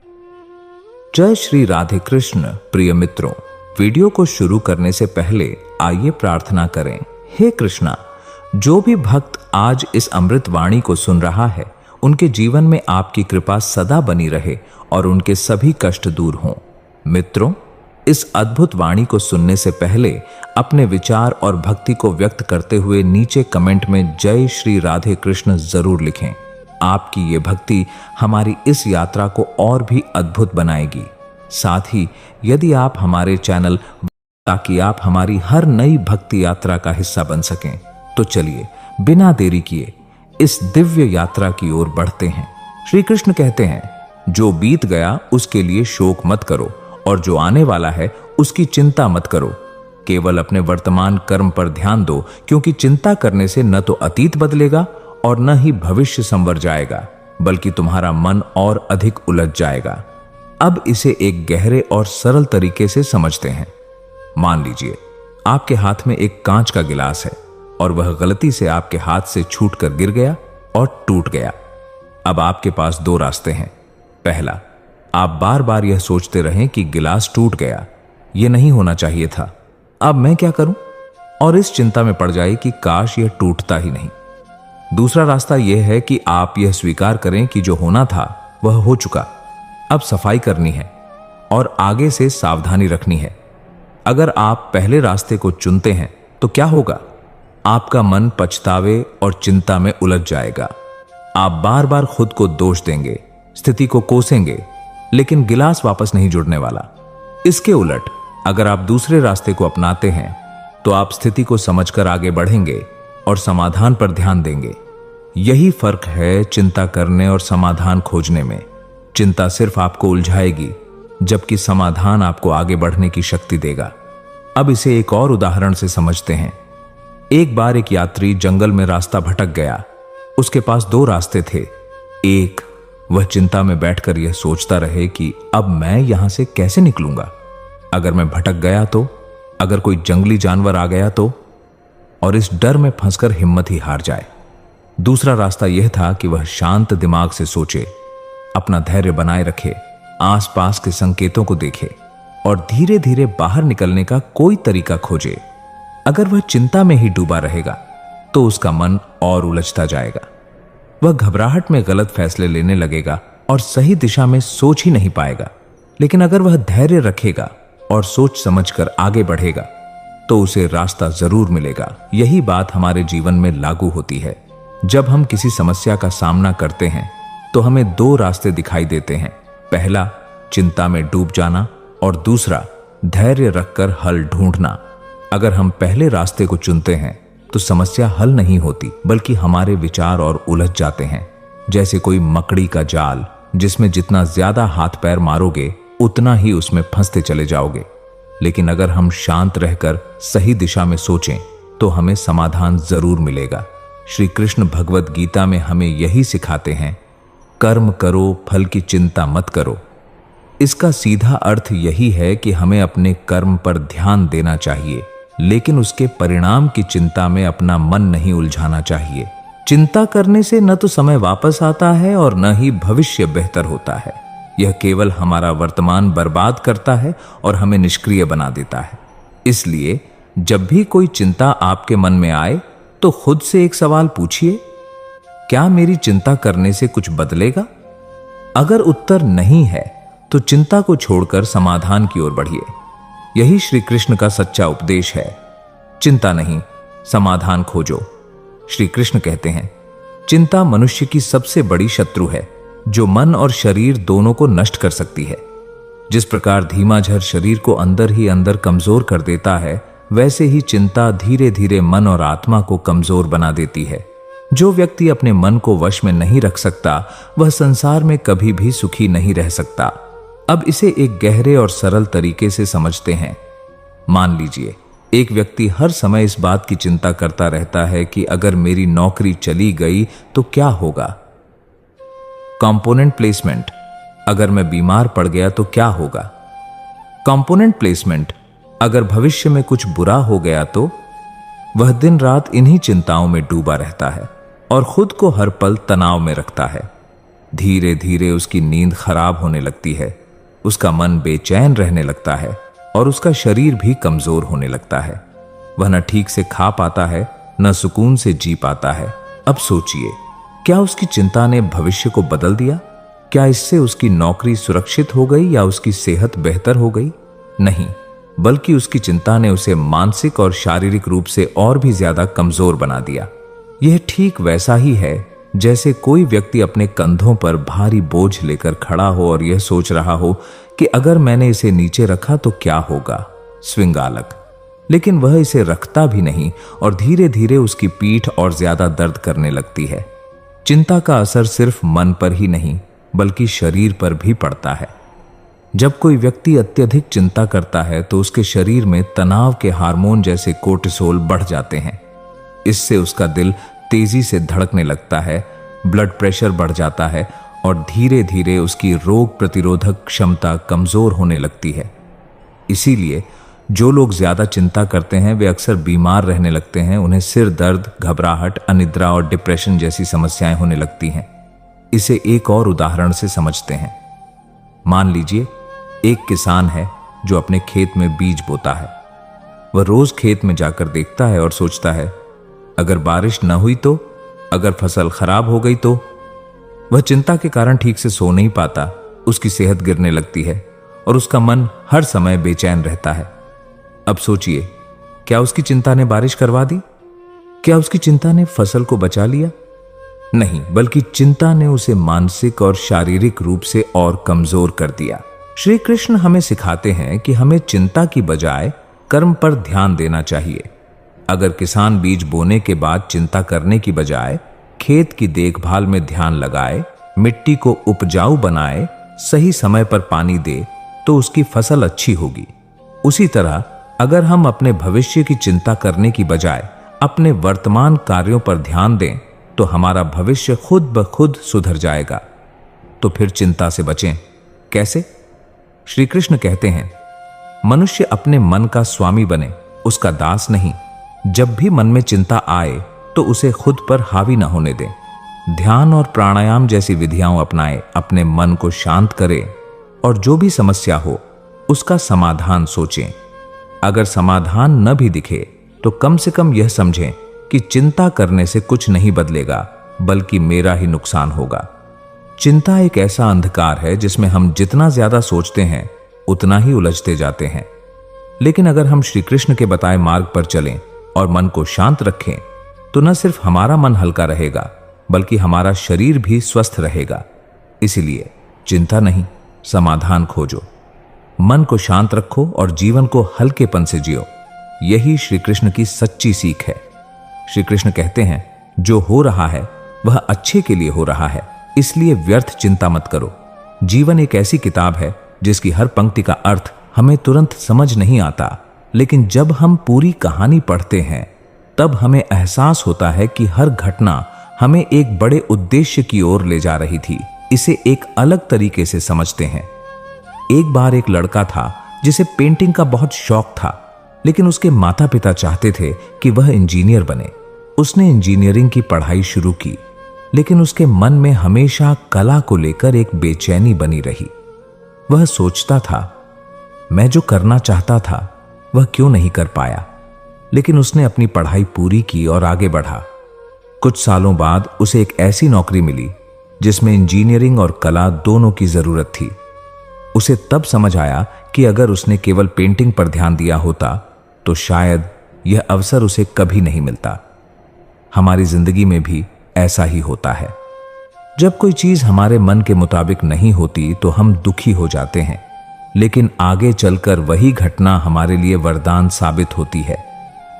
जय श्री राधे कृष्ण। प्रिय मित्रों, वीडियो को शुरू करने से पहले आइए प्रार्थना करें। हे कृष्णा, जो भी भक्त आज इस अमृत वाणी को सुन रहा है, उनके जीवन में आपकी कृपा सदा बनी रहे और उनके सभी कष्ट दूर हों। मित्रों, इस अद्भुत वाणी को सुनने से पहले अपने विचार और भक्ति को व्यक्त करते हुए नीचे कमेंट में जय श्री राधे कृष्ण जरूर लिखें। आपकी ये भक्ति हमारी इस यात्रा को और भी अद्भुत बनाएगी। साथ ही यदि आप हमारे चैनल ताकि आप हमारी हर नई भक्ति यात्रा का हिस्सा बन सकें, तो चलिए बिना देरी किए इस दिव्य यात्रा की ओर बढ़ते हैं। श्री कृष्ण कहते हैं, जो बीत गया उसके लिए शोक मत करो और जो आने वाला है उसकी चिंता मत करो। केवल अपने वर्तमान कर्म पर ध्यान दो, क्योंकि चिंता करने से न तो अतीत बदलेगा और न ही भविष्य संवर जाएगा, बल्कि तुम्हारा मन और अधिक उलझ जाएगा। अब इसे एक गहरे और सरल तरीके से समझते हैं। मान लीजिए आपके हाथ में एक कांच का गिलास है और वह गलती से आपके हाथ से छूटकर गिर गया और टूट गया। अब आपके पास दो रास्ते हैं। पहला, आप बार बार यह सोचते रहें कि गिलास टूट गया, यह नहीं होना चाहिए था, अब मैं क्या करूं, और इस चिंता में पड़ जाए कि काश यह टूटता ही नहीं। दूसरा रास्ता यह है कि आप यह स्वीकार करें कि जो होना था वह हो चुका, अब सफाई करनी है और आगे से सावधानी रखनी है। अगर आप पहले रास्ते को चुनते हैं तो क्या होगा? आपका मन पछतावे और चिंता में उलझ जाएगा। आप बार बार खुद को दोष देंगे, स्थिति को कोसेंगे, लेकिन गिलास वापस नहीं जुड़ने वाला। इसके उलट अगर आप दूसरे रास्ते को अपनाते हैं तो आप स्थिति को समझकर आगे बढ़ेंगे और समाधान पर ध्यान देंगे। यही फर्क है चिंता करने और समाधान खोजने में। चिंता सिर्फ आपको उलझाएगी, जबकि समाधान आपको आगे बढ़ने की शक्ति देगा। अब इसे एक और उदाहरण से समझते हैं। एक बार एक यात्री जंगल में रास्ता भटक गया। उसके पास दो रास्ते थे। एक, वह चिंता में बैठकर यह सोचता रहे कि अब मैं यहां से कैसे निकलूंगा, अगर मैं भटक गया तो, अगर कोई जंगली जानवर आ गया तो, और इस डर में फंसकर हिम्मत ही हार जाए। दूसरा रास्ता यह था कि वह शांत दिमाग से सोचे, अपना धैर्य बनाए रखे, आसपास के संकेतों को देखे और धीरे धीरे बाहर निकलने का कोई तरीका खोजे। अगर वह चिंता में ही डूबा रहेगा तो उसका मन और उलझता जाएगा। वह घबराहट में गलत फैसले लेने लगेगा और सही दिशा में सोच ही नहीं पाएगा। लेकिन अगर वह धैर्य रखेगा और सोच समझकर आगे बढ़ेगा तो उसे रास्ता जरूर मिलेगा। यही बात हमारे जीवन में लागू होती है। जब हम किसी समस्या का सामना करते हैं तो हमें दो रास्ते दिखाई देते हैं। पहला, चिंता में डूब जाना, और दूसरा, धैर्य रखकर हल ढूंढना। अगर हम पहले रास्ते को चुनते हैं तो समस्या हल नहीं होती, बल्कि हमारे विचार और उलझ जाते हैं। जैसे कोई मकड़ी का जाल, जिसमें जितना ज्यादा हाथ पैर मारोगे उतना ही उसमें फंसते चले जाओगे। लेकिन अगर हम शांत रहकर सही दिशा में सोचें तो हमें समाधान जरूर मिलेगा। श्री कृष्ण भगवत गीता में हमें यही सिखाते हैं, कर्म करो, फल की चिंता मत करो। इसका सीधा अर्थ यही है कि हमें अपने कर्म पर ध्यान देना चाहिए, लेकिन उसके परिणाम की चिंता में अपना मन नहीं उलझाना चाहिए। चिंता करने से न तो समय वापस आता है और न ही भविष्य बेहतर होता है। यह केवल हमारा वर्तमान बर्बाद करता है और हमें निष्क्रिय बना देता है। इसलिए जब भी कोई चिंता आपके मन में आए तो खुद से एक सवाल पूछिए, क्या मेरी चिंता करने से कुछ बदलेगा? अगर उत्तर नहीं है तो चिंता को छोड़कर समाधान की ओर बढ़िए। यही श्री कृष्ण का सच्चा उपदेश है। चिंता नहीं, समाधान खोजो। श्री कृष्ण कहते हैं, चिंता मनुष्य की सबसे बड़ी शत्रु है, जो मन और शरीर दोनों को नष्ट कर सकती है। जिस प्रकार धीमा झर शरीर को अंदर ही अंदर कमजोर कर देता है, वैसे ही चिंता धीरे धीरे मन और आत्मा को कमजोर बना देती है। जो व्यक्ति अपने मन को वश में नहीं रख सकता, वह संसार में कभी भी सुखी नहीं रह सकता। अब इसे एक गहरे और सरल तरीके से समझते हैं। मान लीजिए एक व्यक्ति हर समय इस बात की चिंता करता रहता है कि अगर मेरी नौकरी चली गई तो क्या होगा। कंपोनेंट प्लेसमेंट, अगर मैं बीमार पड़ गया तो क्या होगा। कंपोनेंट प्लेसमेंट, अगर भविष्य में कुछ बुरा हो गया तो। वह दिन रात इन्हीं चिंताओं में डूबा रहता है और खुद को हर पल तनाव में रखता है। धीरे धीरे उसकी नींद खराब होने लगती है, उसका मन बेचैन रहने लगता है और उसका शरीर भी कमजोर होने लगता है। वह न ठीक से खा पाता है, न सुकून से जी पाता है। अब सोचिए, क्या उसकी चिंता ने भविष्य को बदल दिया? क्या इससे उसकी नौकरी सुरक्षित हो गई या उसकी सेहत बेहतर हो गई? नहीं, बल्कि उसकी चिंता ने उसे मानसिक और शारीरिक रूप से और भी ज्यादा कमजोर बना दिया। यह ठीक वैसा ही है जैसे कोई व्यक्ति अपने कंधों पर भारी बोझ लेकर खड़ा हो और यह सोच रहा हो कि अगर मैंने इसे नीचे रखा तो क्या होगा, स्विंगालक। लेकिन वह इसे रखता भी नहीं और धीरे धीरे उसकी पीठ और ज्यादा दर्द करने लगती है। चिंता का असर सिर्फ मन पर ही नहीं बल्कि शरीर पर भी पड़ता है। जब कोई व्यक्ति अत्यधिक चिंता करता है तो उसके शरीर में तनाव के हार्मोन जैसे कोर्टिसोल बढ़ जाते हैं। इससे उसका दिल तेजी से धड़कने लगता है, ब्लड प्रेशर बढ़ जाता है और धीरे धीरे उसकी रोग प्रतिरोधक क्षमता कमजोर होने लगती है। इसीलिए जो लोग ज्यादा चिंता करते हैं वे अक्सर बीमार रहने लगते हैं। उन्हें सिर दर्द, घबराहट, अनिद्रा और डिप्रेशन जैसी समस्याएं होने लगती हैं। इसे एक और उदाहरण से समझते हैं। मान लीजिए एक किसान है जो अपने खेत में बीज बोता है। वह रोज खेत में जाकर देखता है और सोचता है, अगर बारिश न हुई तो, अगर फसल खराब हो गई तो। वह चिंता के कारण ठीक से सो नहीं पाता, उसकी सेहत गिरने लगती है और उसका मन हर समय बेचैन रहता है। अब सोचिए, क्या उसकी चिंता ने बारिश करवा दी? क्या उसकी चिंता ने फसल को बचा लिया? नहीं, बल्कि चिंता ने उसे मानसिक और शारीरिक रूप से और कमजोर कर दिया। श्री कृष्ण हमें सिखाते हैं कि हमें चिंता की बजाय कर्म पर ध्यान देना चाहिए। अगर किसान बीज बोने के बाद चिंता करने की बजाय खेत की देखभाल में ध्यान लगाए, मिट्टी को उपजाऊ बनाए, सही समय पर पानी दे, तो उसकी फसल अच्छी होगी। उसी तरह अगर हम अपने भविष्य की चिंता करने की बजाय अपने वर्तमान कार्यों पर ध्यान दें तो हमारा भविष्य खुद ब खुद सुधर जाएगा। तो फिर चिंता से बचें। कैसे? श्री कृष्ण कहते हैं, मनुष्य अपने मन का स्वामी बने, उसका दास नहीं। जब भी मन में चिंता आए तो उसे खुद पर हावी न होने दें। ध्यान और प्राणायाम जैसी विधियां अपनाएं, अपने मन को शांत करें और जो भी समस्या हो उसका समाधान सोचें। अगर समाधान न भी दिखे तो कम से कम यह समझें कि चिंता करने से कुछ नहीं बदलेगा बल्कि मेरा ही नुकसान होगा। चिंता एक ऐसा अंधकार है जिसमें हम जितना ज्यादा सोचते हैं उतना ही उलझते जाते हैं। लेकिन अगर हम श्री कृष्ण के बताए मार्ग पर चलें और मन को शांत रखें तो न सिर्फ हमारा मन हल्का रहेगा बल्कि हमारा शरीर भी स्वस्थ रहेगा। इसलिए चिंता नहीं, समाधान खोजो। मन को शांत रखो और जीवन को हल्केपन से जियो। यही श्री कृष्ण की सच्ची सीख है। श्री कृष्ण कहते हैं, जो हो रहा है वह अच्छे के लिए हो रहा है, इसलिए व्यर्थ चिंता मत करो। जीवन एक ऐसी किताब है जिसकी हर पंक्ति का अर्थ हमें तुरंत समझ नहीं आता, लेकिन जब हम पूरी कहानी पढ़ते हैं तब हमें एहसास होता है कि हर घटना हमें एक बड़े उद्देश्य की ओर ले जा रही थी। इसे एक अलग तरीके से समझते हैं। एक बार एक लड़का था जिसे पेंटिंग का बहुत शौक था, लेकिन उसके माता पिता चाहते थे कि वह इंजीनियर बने। उसने इंजीनियरिंग की पढ़ाई शुरू की, लेकिन उसके मन में हमेशा कला को लेकर एक बेचैनी बनी रही। वह सोचता था, मैं जो करना चाहता था वह क्यों नहीं कर पाया। लेकिन उसने अपनी पढ़ाई पूरी की और आगे बढ़ा। कुछ सालों बाद उसे एक ऐसी नौकरी मिली जिसमें इंजीनियरिंग और कला दोनों की जरूरत थी। उसे तब समझ आया कि अगर उसने केवल पेंटिंग पर ध्यान दिया होता तो शायद यह अवसर उसे कभी नहीं मिलता। हमारी जिंदगी में भी ऐसा ही होता है। जब कोई चीज हमारे मन के मुताबिक नहीं होती तो हम दुखी हो जाते हैं, लेकिन आगे चलकर वही घटना हमारे लिए वरदान साबित होती है।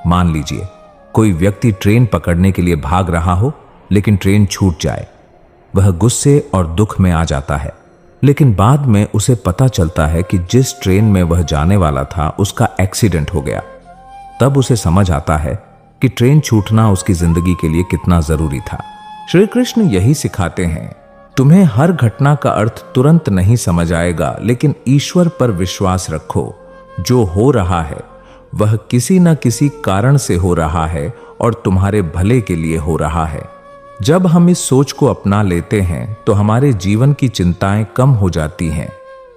मान लीजिए कोई व्यक्ति ट्रेन पकड़ने के लिए भाग रहा हो, लेकिन ट्रेन छूट जाए। वह गुस्से और दुख में आ जाता है, लेकिन बाद में उसे पता चलता है कि जिस ट्रेन में वह जाने वाला था उसका एक्सीडेंट हो गया। तब उसे समझ आता है कि ट्रेन छूटना उसकी जिंदगी के लिए कितना जरूरी था। श्री कृष्ण यही सिखाते हैं, तुम्हें हर घटना का अर्थ तुरंत नहीं समझ आएगा, लेकिन ईश्वर पर विश्वास रखो। जो हो रहा है वह किसी न किसी कारण से हो रहा है और तुम्हारे भले के लिए हो रहा है। जब हम इस सोच को अपना लेते हैं तो हमारे जीवन की चिंताएं कम हो जाती हैं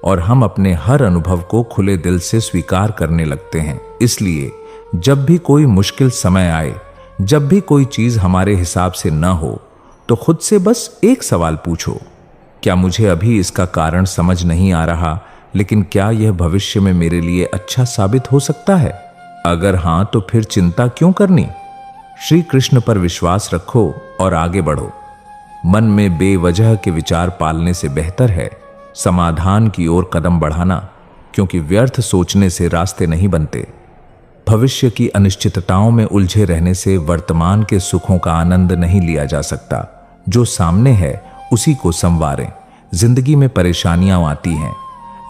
और हम अपने हर अनुभव को खुले दिल से स्वीकार करने लगते हैं। इसलिए जब भी कोई मुश्किल समय आए, जब भी कोई चीज हमारे हिसाब से न हो, तो खुद से बस एक सवाल पूछो, क्या मुझे अभी इसका कारण समझ नहीं आ रहा, लेकिन क्या यह भविष्य में मेरे लिए अच्छा साबित हो सकता है? अगर हां, तो फिर चिंता क्यों करनी? श्री कृष्ण पर विश्वास रखो और आगे बढ़ो। मन में बेवजह के विचार पालने से बेहतर है समाधान की ओर कदम बढ़ाना, क्योंकि व्यर्थ सोचने से रास्ते नहीं बनते। भविष्य की अनिश्चितताओं में उलझे रहने से वर्तमान के सुखों का आनंद नहीं लिया जा सकता। जो सामने है उसी को संवारें। जिंदगी में परेशानियां आती हैं,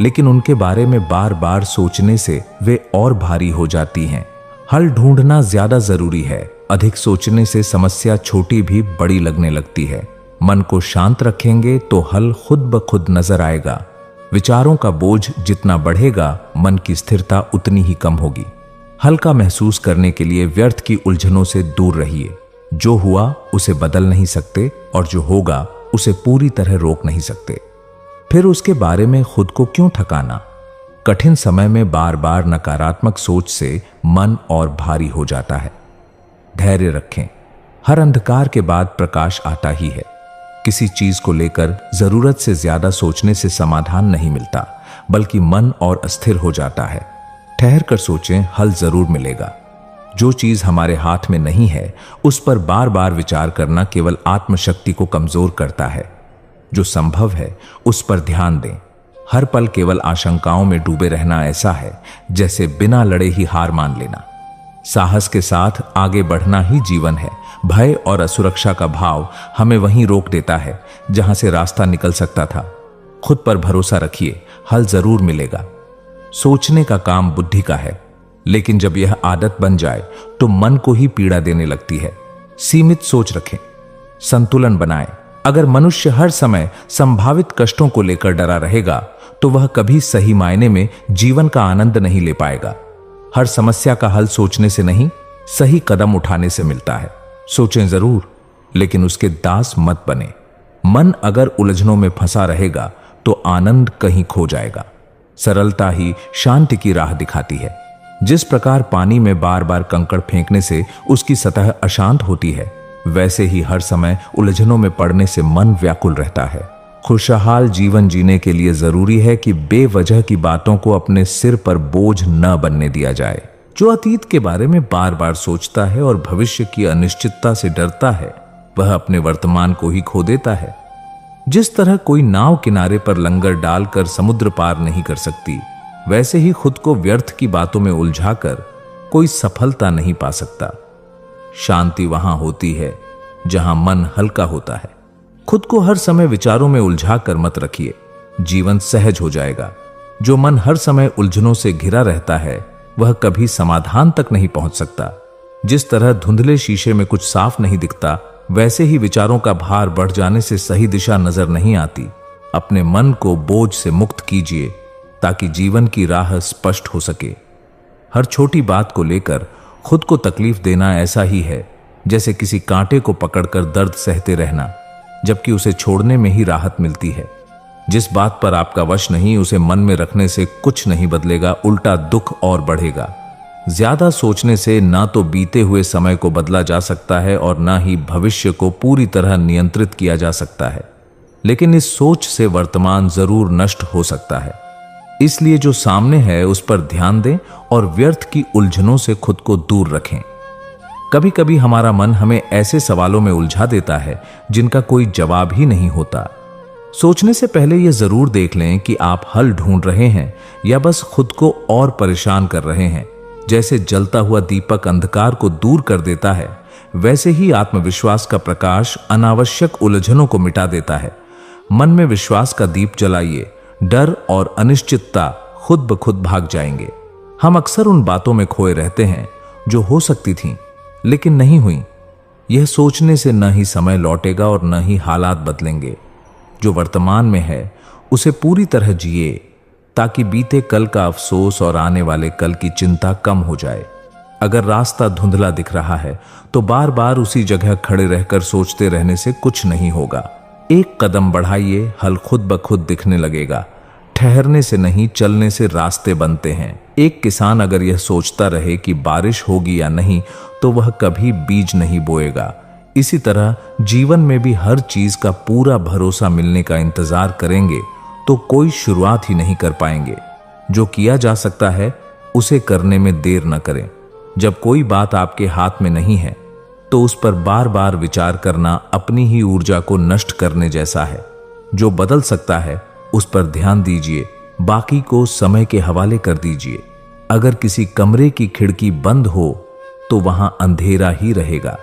लेकिन उनके बारे में बार बार सोचने से वे और भारी हो जाती हैं। हल ढूंढना ज्यादा जरूरी है। अधिक सोचने से समस्या छोटी भी बड़ी लगने लगती है। मन को शांत रखेंगे तो हल खुद ब खुद नजर आएगा। विचारों का बोझ जितना बढ़ेगा, मन की स्थिरता उतनी ही कम होगी। हल्का महसूस करने के लिए व्यर्थ की उलझनों से दूर रहिए। जो हुआ उसे बदल नहीं सकते और जो होगा उसे पूरी तरह रोक नहीं सकते। फिर उसके बारे में खुद को क्यों थकाना? कठिन समय में बार बार नकारात्मक सोच से मन और भारी हो जाता है। धैर्य रखें। हर अंधकार के बाद प्रकाश आता ही है। किसी चीज को लेकर जरूरत से ज्यादा सोचने से समाधान नहीं मिलता, बल्कि मन और अस्थिर हो जाता है। ठहर कर सोचें, हल जरूर मिलेगा। जो चीज हमारे हाथ में नहीं है, उस पर बार बार विचार करना केवल आत्मशक्ति को कमजोर करता है। जो संभव है उस पर ध्यान दें। हर पल केवल आशंकाओं में डूबे रहना ऐसा है जैसे बिना लड़े ही हार मान लेना। साहस के साथ आगे बढ़ना ही जीवन है। भय और असुरक्षा का भाव हमें वहीं रोक देता है जहां से रास्ता निकल सकता था। खुद पर भरोसा रखिए, हल जरूर मिलेगा। सोचने का काम बुद्धि का है, लेकिन जब यह आदत बन जाए तो मन को ही पीड़ा देने लगती है। सीमित सोच रखें, संतुलन बनाएं। अगर मनुष्य हर समय संभावित कष्टों को लेकर डरा रहेगा तो वह कभी सही मायने में जीवन का आनंद नहीं ले पाएगा। हर समस्या का हल सोचने से नहीं, सही कदम उठाने से मिलता है। सोचें जरूर, लेकिन उसके दास मत बने। मन अगर उलझनों में फंसा रहेगा तो आनंद कहीं खो जाएगा। सरलता ही शांति की राह दिखाती है। जिस प्रकार पानी में बार बार कंकड़ फेंकने से उसकी सतह अशांत होती है, वैसे ही हर समय उलझनों में पड़ने से मन व्याकुल रहता है। खुशहाल जीवन जीने के लिए जरूरी है कि बेवजह की बातों को अपने सिर पर बोझ न बनने दिया जाए। जो अतीत के बारे में बार बार सोचता है और भविष्य की अनिश्चितता से डरता है, वह अपने वर्तमान को ही खो देता है। जिस तरह कोई नाव किनारे पर लंगर डालकर समुद्र पार नहीं कर सकती, वैसे ही खुद को व्यर्थ की बातों में उलझाकर कोई सफलता नहीं पा सकता। शांति वहां होती है जहां मन हल्का होता है। खुद को हर समय विचारों में उलझाकर मत रखिए, जीवन सहज हो जाएगा। जो मन हर समय उलझनों से घिरा रहता है, वह कभी समाधान तक नहीं पहुंच सकता। जिस तरह धुंधले शीशे में कुछ साफ नहीं दिखता, वैसे ही विचारों का भार बढ़ जाने से सही दिशा नजर नहीं आती। अपने मन को बोझ से मुक्त कीजिए ताकि जीवन की राह स्पष्ट हो सके। हर छोटी बात को लेकर खुद को तकलीफ देना ऐसा ही है जैसे किसी कांटे को पकड़कर दर्द सहते रहना, जबकि उसे छोड़ने में ही राहत मिलती है। जिस बात पर आपका वश नहीं, उसे मन में रखने से कुछ नहीं बदलेगा, उल्टा दुख और बढ़ेगा। ज्यादा सोचने से ना तो बीते हुए समय को बदला जा सकता है और ना ही भविष्य को पूरी तरह नियंत्रित किया जा सकता है, लेकिन इस सोच से वर्तमान जरूर नष्ट हो सकता है। इसलिए जो सामने है उस पर ध्यान दें और व्यर्थ की उलझनों से खुद को दूर रखें। कभी कभी हमारा मन हमें ऐसे सवालों में उलझा देता है जिनका कोई जवाब ही नहीं होता। सोचने से पहले यह जरूर देख लें कि आप हल ढूंढ रहे हैं या बस खुद को और परेशान कर रहे हैं। जैसे जलता हुआ दीपक अंधकार को दूर कर देता है, वैसे ही आत्मविश्वास का प्रकाश अनावश्यक उलझनों को मिटा देता है। मन में विश्वास का दीप जलाइए, डर और अनिश्चितता खुद ब खुद भाग जाएंगे। हम अक्सर उन बातों में खोए रहते हैं जो हो सकती थीं लेकिन नहीं हुई। यह सोचने से न ही समय लौटेगा और न ही हालात बदलेंगे। जो वर्तमान में है उसे पूरी तरह जिए ताकि बीते कल का अफसोस और आने वाले कल की चिंता कम हो जाए। अगर रास्ता धुंधला दिख रहा है तो बार बार उसी जगह खड़े रहकर सोचते रहने से कुछ नहीं होगा। एक कदम बढ़ाइए, हल खुद ब खुद दिखने लगेगा। ठहरने से नहीं, चलने से रास्ते बनते हैं। एक किसान अगर यह सोचता रहे कि बारिश होगी या नहीं, तो वह कभी बीज नहीं बोएगा। इसी तरह जीवन में भी हर चीज का पूरा भरोसा मिलने का इंतजार करेंगे तो कोई शुरुआत ही नहीं कर पाएंगे। जो किया जा सकता है उसे करने में देर न करें। जब कोई बात आपके हाथ में नहीं है तो उस पर बार बार विचार करना अपनी ही ऊर्जा को नष्ट करने जैसा है। जो बदल सकता है उस पर ध्यान दीजिए, बाकी को समय के हवाले कर दीजिए। अगर किसी कमरे की खिड़की बंद हो तो वहां अंधेरा ही रहेगा।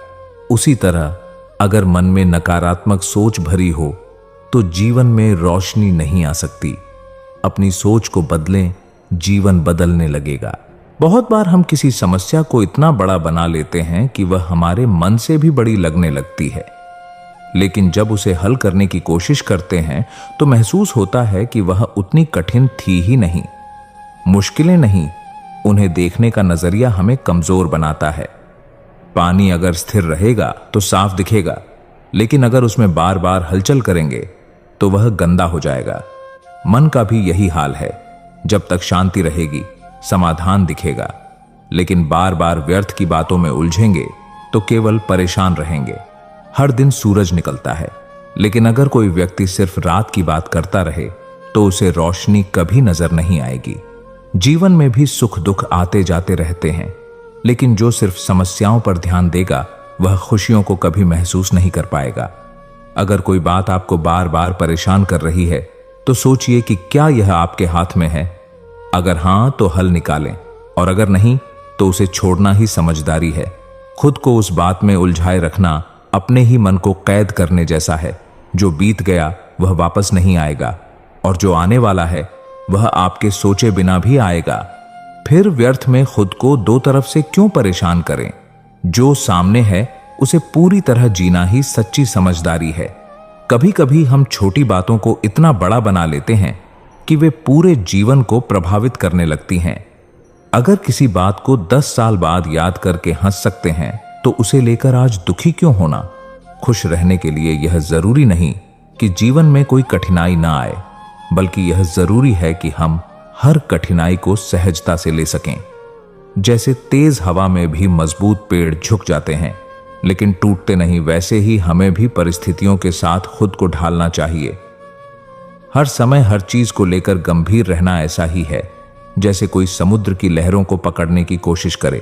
उसी तरह अगर मन में नकारात्मक सोच भरी हो तो जीवन में रोशनी नहीं आ सकती। अपनी सोच को बदलें, जीवन बदलने लगेगा। बहुत बार हम किसी समस्या को इतना बड़ा बना लेते हैं कि वह हमारे मन से भी बड़ी लगने लगती है, लेकिन जब उसे हल करने की कोशिश करते हैं तो महसूस होता है कि वह उतनी कठिन थी ही नहीं। मुश्किलें नहीं, उन्हें देखने का नजरिया हमें कमजोर बनाता है। पानी अगर स्थिर रहेगा तो साफ दिखेगा, लेकिन अगर उसमें बार बार हलचल करेंगे तो वह गंदा हो जाएगा। मन का भी यही हाल है। जब तक शांति रहेगी समाधान दिखेगा, लेकिन बार बार व्यर्थ की बातों में उलझेंगे तो केवल परेशान रहेंगे। हर दिन सूरज निकलता है, लेकिन अगर कोई व्यक्ति सिर्फ रात की बात करता रहे तो उसे रोशनी कभी नजर नहीं आएगी। जीवन में भी सुख दुख आते जाते रहते हैं, लेकिन जो सिर्फ समस्याओं पर ध्यान देगा वह खुशियों को कभी महसूस नहीं कर पाएगा। अगर कोई बात आपको बार बार परेशान कर रही है तो सोचिए कि क्या यह आपके हाथ में है। अगर हां तो हल निकालें, और अगर नहीं तो उसे छोड़ना ही समझदारी है। खुद को उस बात में उलझाए रखना अपने ही मन को कैद करने जैसा है। जो बीत गया वह वापस नहीं आएगा, और जो आने वाला है वह आपके सोचे बिना भी आएगा। फिर व्यर्थ में खुद को दो तरफ से क्यों परेशान करें। जो सामने है उसे पूरी तरह जीना ही सच्ची समझदारी है। कभी कभी हम छोटी बातों को इतना बड़ा बना लेते हैं कि वे पूरे जीवन को प्रभावित करने लगती हैं। अगर किसी बात को 10 साल बाद याद करके हंस सकते हैं तो उसे लेकर आज दुखी क्यों होना। खुश रहने के लिए यह जरूरी नहीं कि जीवन में कोई कठिनाई ना आए, बल्कि यह जरूरी है कि हम हर कठिनाई को सहजता से ले सकें। जैसे तेज हवा में भी मजबूत पेड़ झुक जाते हैं लेकिन टूटते नहीं, वैसे ही हमें भी परिस्थितियों के साथ खुद को ढालना चाहिए। हर समय हर चीज को लेकर गंभीर रहना ऐसा ही है जैसे कोई समुद्र की लहरों को पकड़ने की कोशिश करे।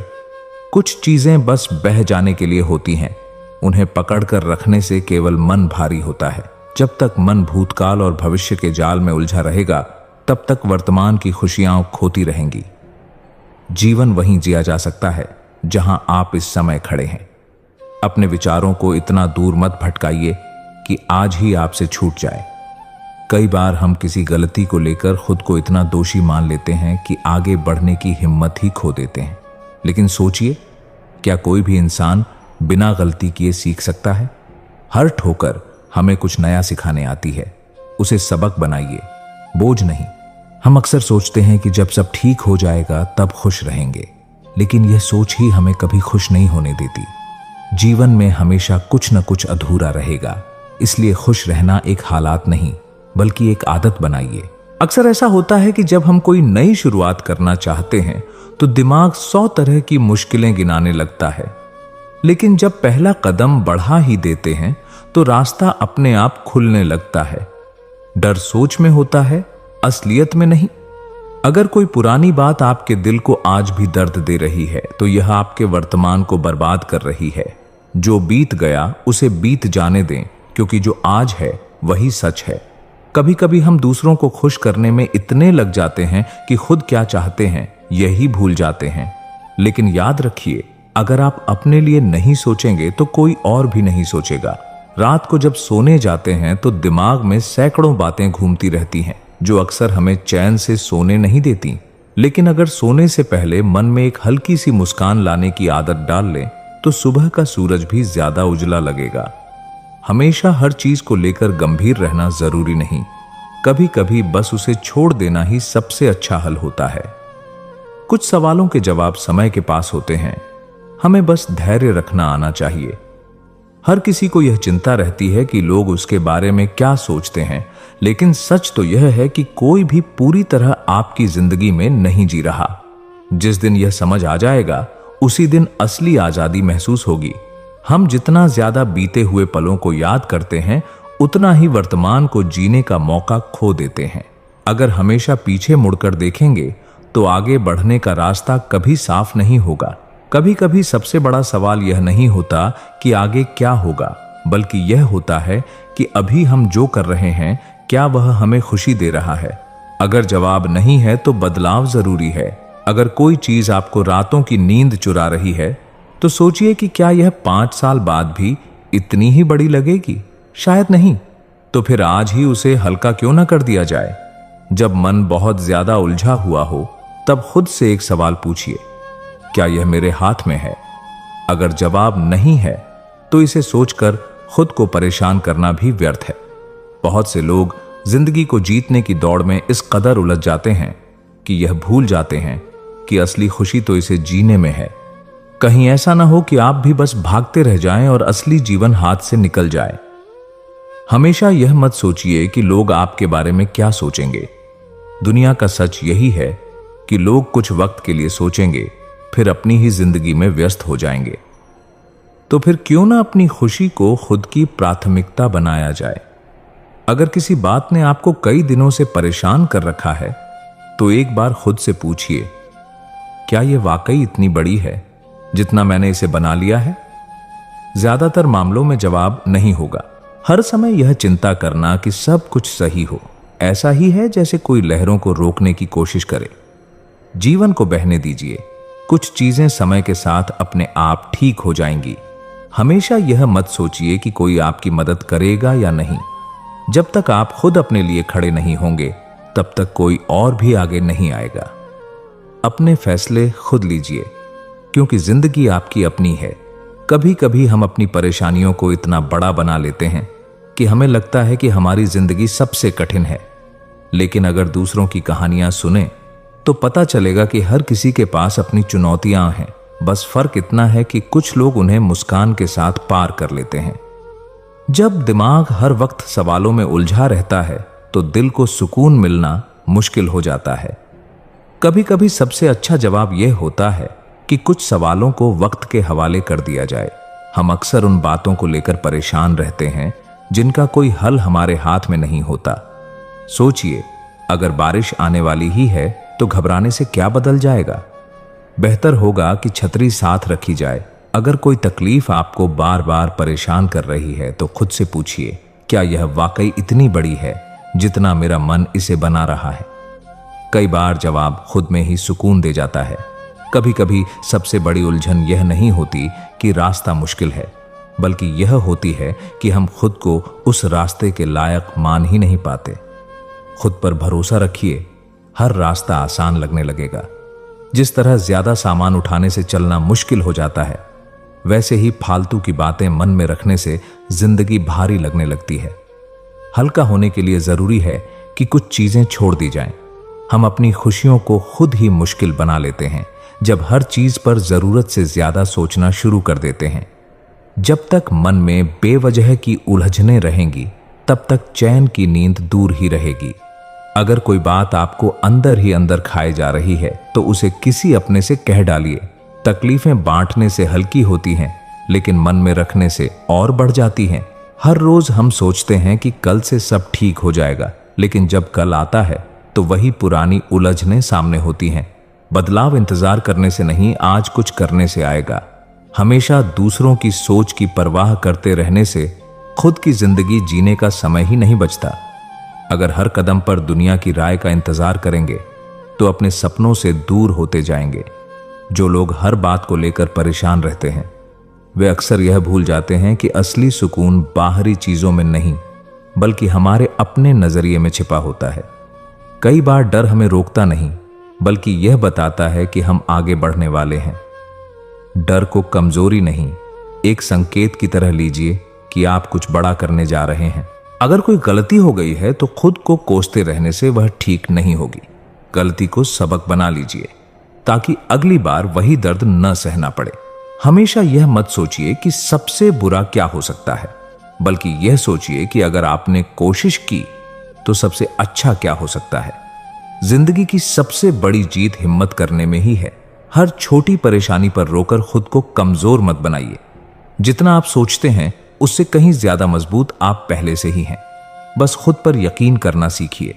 कुछ चीजें बस बह जाने के लिए होती हैं, उन्हें पकड़कर रखने से केवल मन भारी होता है। जब तक मन भूतकाल और भविष्य के जाल में उलझा रहेगा तब तक वर्तमान की खुशियां खोती रहेंगी। जीवन वहीं जिया जा सकता है जहां आप इस समय खड़े हैं। अपने विचारों को इतना दूर मत भटकाइए कि आज ही आपसे छूट जाए। कई बार हम किसी गलती को लेकर खुद को इतना दोषी मान लेते हैं कि आगे बढ़ने की हिम्मत ही खो देते हैं। लेकिन सोचिए, क्या कोई भी इंसान बिना गलती किए सीख सकता है? हर ठोकर हमें कुछ नया सिखाने आती है। उसे सबक बनाइए, बोझ नहीं। हम अक्सर सोचते हैं कि जब सब ठीक हो जाएगा तब खुश रहेंगे, लेकिन यह सोच ही हमें कभी खुश नहीं होने देती। जीवन में हमेशा कुछ न कुछ अधूरा रहेगा, इसलिए खुश रहना एक हालात नहीं बल्कि एक आदत बनाइए। अक्सर ऐसा होता है कि जब हम कोई नई शुरुआत करना चाहते हैं तो दिमाग 100 तरह की मुश्किलें गिनाने लगता है, लेकिन जब पहला कदम बढ़ा ही देते हैं तो रास्ता अपने आप खुलने लगता है। डर सोच में होता है, असलियत में नहीं। अगर कोई पुरानी बात आपके दिल को आज भी दर्द दे रही है तो यह आपके वर्तमान को बर्बाद कर रही है। जो बीत गया उसे बीत जाने दें, क्योंकि जो आज है वही सच है। कभी कभी हम दूसरों को खुश करने में इतने लग जाते हैं कि खुद क्या चाहते हैं यही भूल जाते हैं। लेकिन याद रखिए, अगर आप अपने लिए नहीं सोचेंगे तो कोई और भी नहीं सोचेगा। रात को जब सोने जाते हैं तो दिमाग में सैकड़ों बातें घूमती रहती हैं जो अक्सर हमें चैन से सोने नहीं देती। लेकिन अगर सोने से पहले मन में एक हल्की सी मुस्कान लाने की आदत डाल लें तो सुबह का सूरज भी ज्यादा उजला लगेगा। हमेशा हर चीज को लेकर गंभीर रहना जरूरी नहीं, कभी कभी बस उसे छोड़ देना ही सबसे अच्छा हल होता है। कुछ सवालों के जवाब समय के पास होते हैं, हमें बस धैर्य रखना आना चाहिए। हर किसी को यह चिंता रहती है कि लोग उसके बारे में क्या सोचते हैं, लेकिन सच तो यह है कि कोई भी पूरी तरह आपकी जिंदगी में नहीं जी रहा। जिस दिन यह समझ आ जाएगा, उसी दिन असली आजादी महसूस होगी। हम जितना ज्यादा बीते हुए पलों को याद करते हैं, उतना ही वर्तमान को जीने का मौका खो देते हैं। अगर हमेशा पीछे मुड़कर देखेंगे तो आगे बढ़ने का रास्ता कभी साफ नहीं होगा। कभी कभी सबसे बड़ा सवाल यह नहीं होता कि आगे क्या होगा, बल्कि यह होता है कि अभी हम जो कर रहे हैं, क्या वह हमें खुशी दे रहा है। अगर जवाब नहीं है तो बदलाव जरूरी है। अगर कोई चीज आपको रातों की नींद चुरा रही है, तो सोचिए कि क्या यह 5 साल बाद भी इतनी ही बड़ी लगेगी? शायद नहीं। तो फिर आज ही उसे हल्का क्यों ना कर दिया जाए? जब मन बहुत ज्यादा उलझा हुआ हो, तब खुद से एक सवाल पूछिए, क्या यह मेरे हाथ में है? अगर जवाब नहीं है, तो इसे सोचकर खुद को परेशान करना भी व्यर्थ है। बहुत से लोग जिंदगी को जीतने की दौड़ में इस कदर उलझ जाते हैं कि यह भूल जाते हैं कि असली खुशी तो इसे जीने में है। कहीं ऐसा ना हो कि आप भी बस भागते रह जाएं और असली जीवन हाथ से निकल जाए। हमेशा यह मत सोचिए कि लोग आपके बारे में क्या सोचेंगे। दुनिया का सच यही है कि लोग कुछ वक्त के लिए सोचेंगे, फिर अपनी ही जिंदगी में व्यस्त हो जाएंगे। तो फिर क्यों ना अपनी खुशी को खुद की प्राथमिकता बनाया जाए। अगर किसी बात ने आपको कई दिनों से परेशान कर रखा है, तो एक बार खुद से पूछिए, क्या यह वाकई इतनी बड़ी है जितना मैंने इसे बना लिया है? ज्यादातर मामलों में जवाब नहीं होगा। हर समय यह चिंता करना कि सब कुछ सही हो, ऐसा ही है जैसे कोई लहरों को रोकने की कोशिश करे। जीवन को बहने दीजिए। कुछ चीजें समय के साथ अपने आप ठीक हो जाएंगी। हमेशा यह मत सोचिए कि कोई आपकी मदद करेगा या नहीं। जब तक आप खुद अपने लिए खड़े नहीं होंगे, तब तक कोई और भी आगे नहीं आएगा। अपने फैसले खुद लीजिए, क्योंकि जिंदगी आपकी अपनी है। कभी कभी हम अपनी परेशानियों को इतना बड़ा बना लेते हैं कि हमें लगता है कि हमारी जिंदगी सबसे कठिन है। लेकिन अगर दूसरों की कहानियां सुने, तो पता चलेगा कि हर किसी के पास अपनी चुनौतियां हैं। बस फर्क इतना है कि कुछ लोग उन्हें मुस्कान के साथ पार कर लेते हैं। जब दिमाग हर वक्त सवालों में उलझा रहता है, तो दिल को सुकून मिलना मुश्किल हो जाता है। कभी कभी सबसे अच्छा जवाब यह होता है कि कुछ सवालों को वक्त के हवाले कर दिया जाए। हम अक्सर उन बातों को लेकर परेशान रहते हैं जिनका कोई हल हमारे हाथ में नहीं होता। सोचिए, अगर बारिश आने वाली ही है तो घबराने से क्या बदल जाएगा? बेहतर होगा कि छतरी साथ रखी जाए। अगर कोई तकलीफ आपको बार बार परेशान कर रही है, तो खुद से पूछिए, क्या यह वाकई इतनी बड़ी है जितना मेरा मन इसे बना रहा है? कई बार जवाब खुद में ही सुकून दे जाता है। कभी कभी सबसे बड़ी उलझन यह नहीं होती कि रास्ता मुश्किल है, बल्कि यह होती है कि हम खुद को उस रास्ते के लायक मान ही नहीं पाते। खुद पर भरोसा रखिए, हर रास्ता आसान लगने लगेगा। जिस तरह ज्यादा सामान उठाने से चलना मुश्किल हो जाता है, वैसे ही फालतू की बातें मन में रखने से जिंदगी भारी लगने लगती है। हल्का होने के लिए जरूरी है कि कुछ चीजें छोड़ दी जाएं। हम अपनी खुशियों को खुद ही मुश्किल बना लेते हैं जब हर चीज पर जरूरत से ज्यादा सोचना शुरू कर देते हैं। जब तक मन में बेवजह की उलझनें रहेंगी, तब तक चैन की नींद दूर ही रहेगी। अगर कोई बात आपको अंदर ही अंदर खाए जा रही है, तो उसे किसी अपने से कह डालिए। तकलीफें बांटने से हल्की होती हैं, लेकिन मन में रखने से और बढ़ जाती हैं। हर रोज हम सोचते हैं कि कल से सब ठीक हो जाएगा, लेकिन जब कल आता है तो वही पुरानी उलझनें सामने होती हैं। बदलाव इंतजार करने से नहीं, आज कुछ करने से आएगा। हमेशा दूसरों की सोच की परवाह करते रहने से खुद की जिंदगी जीने का समय ही नहीं बचता। अगर हर कदम पर दुनिया की राय का इंतजार करेंगे, तो अपने सपनों से दूर होते जाएंगे। जो लोग हर बात को लेकर परेशान रहते हैं, वे अक्सर यह भूल जाते हैं कि असली सुकून बाहरी चीजों में नहीं, बल्कि हमारे अपने नजरिए में छिपा होता है। कई बार डर हमें रोकता नहीं, बल्कि यह बताता है कि हम आगे बढ़ने वाले हैं। डर को कमजोरी नहीं, एक संकेत की तरह लीजिए कि आप कुछ बड़ा करने जा रहे हैं। अगर कोई गलती हो गई है, तो खुद को कोसते रहने से वह ठीक नहीं होगी। गलती को सबक बना लीजिए, ताकि अगली बार वही दर्द न सहना पड़े। हमेशा यह मत सोचिए कि सबसे बुरा क्या हो सकता है, बल्कि यह सोचिए कि अगर आपने कोशिश की तो सबसे अच्छा क्या हो सकता है। जिंदगी की सबसे बड़ी जीत हिम्मत करने में ही है। हर छोटी परेशानी पर रोकर खुद को कमजोर मत बनाइए। जितना आप सोचते हैं उससे कहीं ज्यादा मजबूत आप पहले से ही हैं। बस खुद पर यकीन करना सीखिए।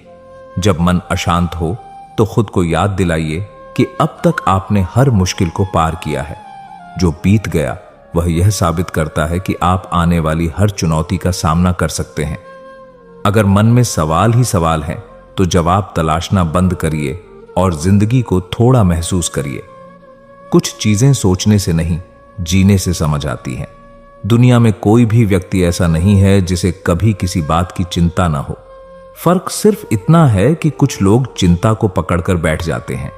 जब मन अशांत हो तो खुद को याद दिलाइए कि अब तक आपने हर मुश्किल को पार किया है। जो बीत गया वह यह साबित करता है कि आप आने वाली हर चुनौती का सामना कर सकते हैं। अगर मन में सवाल ही सवाल है तो जवाब तलाशना बंद करिए और जिंदगी को थोड़ा महसूस करिए। कुछ चीजें सोचने से नहीं, जीने से समझ आती हैं। दुनिया में कोई भी व्यक्ति ऐसा नहीं है जिसे कभी किसी बात की चिंता ना हो। फर्क सिर्फ इतना है कि कुछ लोग चिंता को पकड़कर बैठ जाते हैं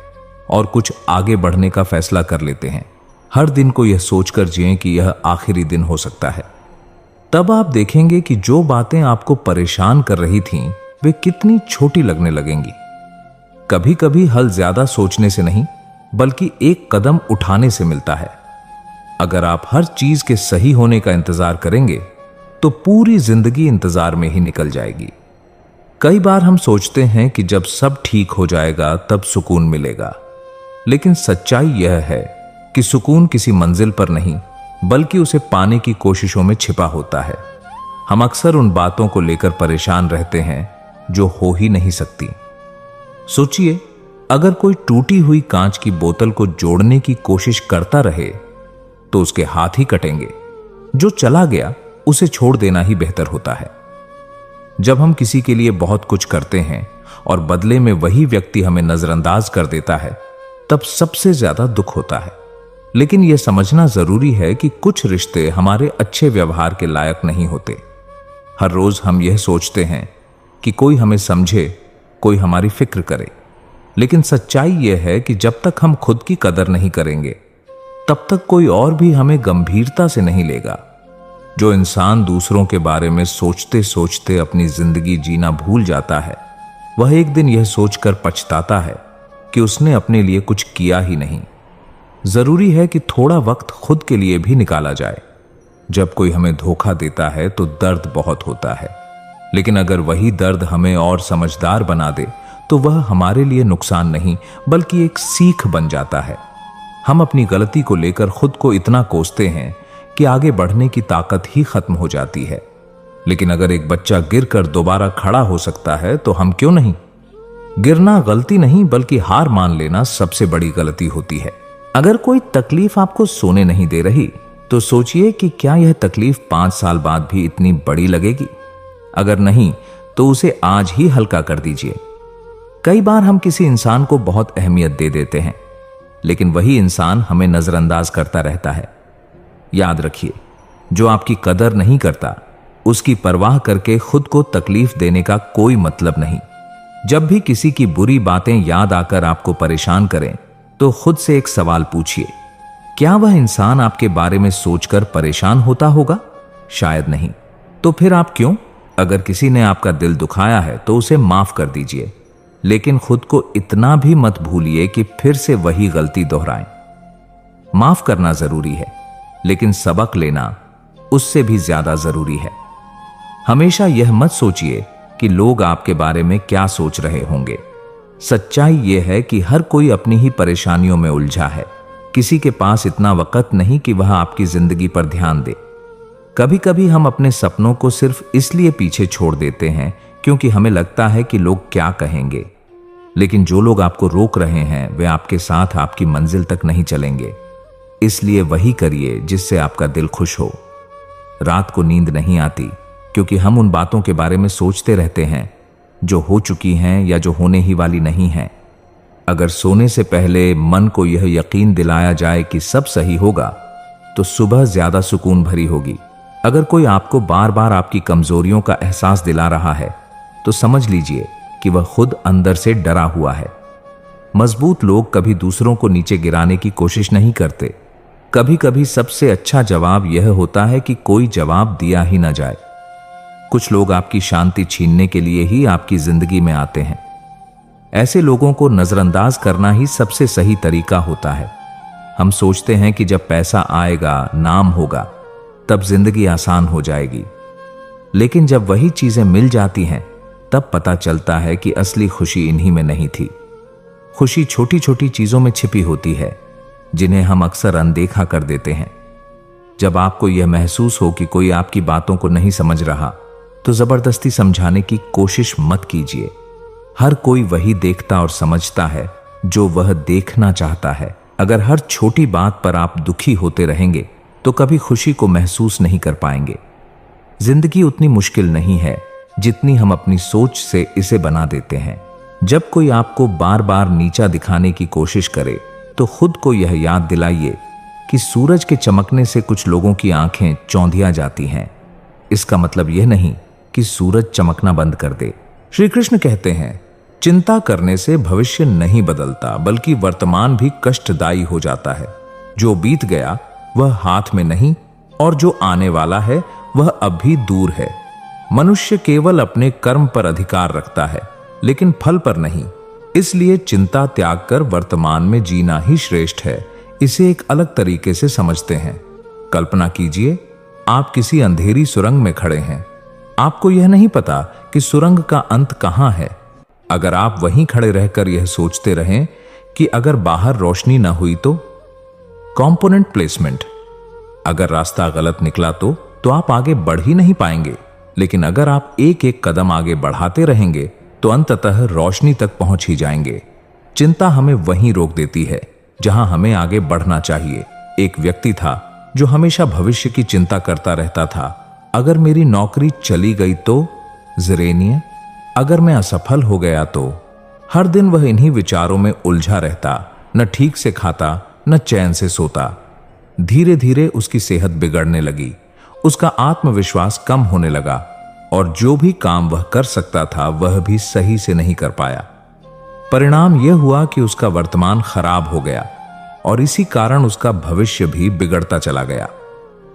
और कुछ आगे बढ़ने का फैसला कर लेते हैं। हर दिन को यह सोचकर जिएं कि यह आखिरी दिन हो सकता है। तब आप देखेंगे कि जो बातें आपको परेशान कर रही थीं, वे कितनी छोटी लगने लगेंगी। कभी कभी हल ज्यादा सोचने से नहीं, बल्कि एक कदम उठाने से मिलता है। अगर आप हर चीज के सही होने का इंतजार करेंगे तो पूरी जिंदगी इंतजार में ही निकल जाएगी। कई बार हम सोचते हैं कि जब सब ठीक हो जाएगा तब सुकून मिलेगा, लेकिन सच्चाई यह है कि सुकून किसी मंजिल पर नहीं, बल्कि उसे पाने की कोशिशों में छिपा होता है। हम अक्सर उन बातों को लेकर परेशान रहते हैं जो हो ही नहीं सकती। सोचिए, अगर कोई टूटी हुई कांच की बोतल को जोड़ने की कोशिश करता रहे तो उसके हाथ ही कटेंगे। जो चला गया उसे छोड़ देना ही बेहतर होता है। जब हम किसी के लिए बहुत कुछ करते हैं और बदले में वही व्यक्ति हमें नजरअंदाज कर देता है, तब सबसे ज्यादा दुख होता है। लेकिन यह समझना जरूरी है कि कुछ रिश्ते हमारे अच्छे व्यवहार के लायक नहीं होते। हर रोज हम यह सोचते हैं कि कोई हमें समझे, कोई हमारी फिक्र करे, लेकिन सच्चाई यह है कि जब तक हम खुद की कदर नहीं करेंगे तब तक कोई और भी हमें गंभीरता से नहीं लेगा। जो इंसान दूसरों के बारे में सोचते सोचते अपनी जिंदगी जीना भूल जाता है, वह एक दिन यह सोचकर पछताता है कि उसने अपने लिए कुछ किया ही नहीं। जरूरी है कि थोड़ा वक्त खुद के लिए भी निकाला जाए। जब कोई हमें धोखा देता है तो दर्द बहुत होता है, लेकिन अगर वही दर्द हमें और समझदार बना दे तो वह हमारे लिए नुकसान नहीं, बल्कि एक सीख बन जाता है। हम अपनी गलती को लेकर खुद को इतना कोसते हैं कि आगे बढ़ने की ताकत ही खत्म हो जाती है। लेकिन अगर एक बच्चा गिरकर दोबारा खड़ा हो सकता है तो हम क्यों नहीं? गिरना गलती नहीं, बल्कि हार मान लेना सबसे बड़ी गलती होती है। अगर कोई तकलीफ आपको सोने नहीं दे रही तो सोचिए कि क्या यह तकलीफ 5 साल बाद भी इतनी बड़ी लगेगी? अगर नहीं तो उसे आज ही हल्का कर दीजिए। कई बार हम किसी इंसान को बहुत अहमियत दे देते हैं, लेकिन वही इंसान हमें नजरअंदाज करता रहता है। याद रखिए, जो आपकी कदर नहीं करता उसकी परवाह करके खुद को तकलीफ देने का कोई मतलब नहीं। जब भी किसी की बुरी बातें याद आकर आपको परेशान करें तो खुद से एक सवाल पूछिए, क्या वह इंसान आपके बारे में सोचकर परेशान होता होगा? शायद नहीं। तो फिर आप क्यों? अगर किसी ने आपका दिल दुखाया है तो उसे माफ कर दीजिए, लेकिन खुद को इतना भी मत भूलिए कि फिर से वही गलती दोहराएं। माफ करना जरूरी है, लेकिन सबक लेना उससे भी ज्यादा जरूरी है। हमेशा यह मत सोचिए कि लोग आपके बारे में क्या सोच रहे होंगे। सच्चाई यह है कि हर कोई अपनी ही परेशानियों में उलझा है। किसी के पास इतना वक्त नहीं कि वह आपकी जिंदगी पर ध्यान दे। कभी कभी हम अपने सपनों को सिर्फ इसलिए पीछे छोड़ देते हैं क्योंकि हमें लगता है कि लोग क्या कहेंगे। लेकिन जो लोग आपको रोक रहे हैं वे आपके साथ आपकी मंजिल तक नहीं चलेंगे। इसलिए वही करिए जिससे आपका दिल खुश हो। रात को नींद नहीं आती क्योंकि हम उन बातों के बारे में सोचते रहते हैं जो हो चुकी हैं या जो होने ही वाली नहीं हैं। अगर सोने से पहले मन को यह यकीन दिलाया जाए कि सब सही होगा तो सुबह ज्यादा सुकून भरी होगी। अगर कोई आपको बार बार आपकी कमजोरियों का एहसास दिला रहा है तो समझ लीजिए कि वह खुद अंदर से डरा हुआ है। मजबूत लोग कभी दूसरों को नीचे गिराने की कोशिश नहीं करते। कभी कभी सबसे अच्छा जवाब यह होता है कि कोई जवाब दिया ही ना जाए। कुछ लोग आपकी शांति छीनने के लिए ही आपकी जिंदगी में आते हैं। ऐसे लोगों को नजरअंदाज करना ही सबसे सही तरीका होता है। हम सोचते हैं कि जब पैसा आएगा, नाम होगा, तब जिंदगी आसान हो जाएगी। लेकिन जब वही चीजें मिल जाती हैं, तब पता चलता है कि असली खुशी इन्हीं में नहीं थी। खुशी छोटी छोटी चीजों में छिपी होती है, जिन्हें हम अक्सर अनदेखा कर देते हैं। जब आपको यह महसूस हो कि कोई आपकी बातों को नहीं समझ रहा, तो जबरदस्ती समझाने की कोशिश मत कीजिए। हर कोई वही देखता और समझता है जो वह देखना चाहता है। अगर हर छोटी बात पर आप दुखी होते रहेंगे, तो कभी खुशी को महसूस नहीं कर पाएंगे। जिंदगी उतनी मुश्किल नहीं है जितनी हम अपनी सोच से इसे बना देते हैं। जब कोई आपको बार बार नीचा दिखाने की कोशिश करे, तो खुद को यह याद दिलाइए कि सूरज के चमकने से कुछ लोगों की आंखें चौंधिया जाती हैं। इसका मतलब यह नहीं कि सूरज चमकना बंद कर दे। श्री कृष्ण कहते हैं, चिंता करने से भविष्य नहीं बदलता, बल्कि वर्तमान भी कष्टदायी हो जाता है। जो बीत गया वह हाथ में नहीं, और जो आने वाला है वह अब भी दूर है। मनुष्य केवल अपने कर्म पर अधिकार रखता है, लेकिन फल पर नहीं। इसलिए चिंता त्याग कर वर्तमान में जीना ही श्रेष्ठ है। इसे एक अलग तरीके से समझते हैं। कल्पना कीजिए, आप किसी अंधेरी सुरंग में खड़े हैं। आपको यह नहीं पता कि सुरंग का अंत कहां है। अगर आप वहीं खड़े रहकर यह सोचते रहें कि अगर बाहर रोशनी न हुई तो। Component placement. अगर रास्ता गलत निकला तो आप आगे बढ़ ही नहीं पाएंगे। लेकिन अगर आप एक एक कदम आगे बढ़ाते रहेंगे, तो अंततः रोशनी तक पहुंच ही जाएंगे। चिंता हमें वहीं रोक देती है जहां हमें आगे बढ़ना चाहिए। एक व्यक्ति था जो हमेशा भविष्य की चिंता करता रहता था। अगर मेरी नौकरी चली गई तो, ज़रेनिया, अगर मैं असफल हो गया तो। हर दिन वह इन्हीं विचारों में उलझा रहता, न ठीक से खाता, न चैन से सोता। धीरे धीरे उसकी सेहत बिगड़ने लगी, उसका आत्मविश्वास कम होने लगा, और जो भी काम वह कर सकता था वह भी सही से नहीं कर पाया। परिणाम यह हुआ कि उसका वर्तमान खराब हो गया, और इसी कारण उसका भविष्य भी बिगड़ता चला गया।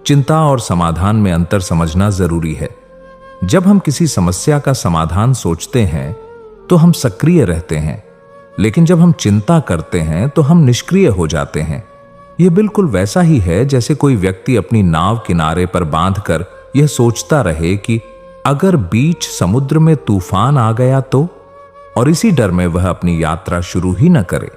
चिंता और समाधान में अंतर समझना जरूरी है। जब हम किसी समस्या का समाधान सोचते हैं तो हम सक्रिय रहते हैं, लेकिन जब हम चिंता करते हैं तो हम निष्क्रिय हो जाते हैं। यह बिल्कुल वैसा ही है जैसे कोई व्यक्ति अपनी नाव किनारे पर बांधकर यह सोचता रहे कि अगर बीच समुद्र में तूफान आ गया तो, और इसी डर में वह अपनी यात्रा शुरू ही न करे।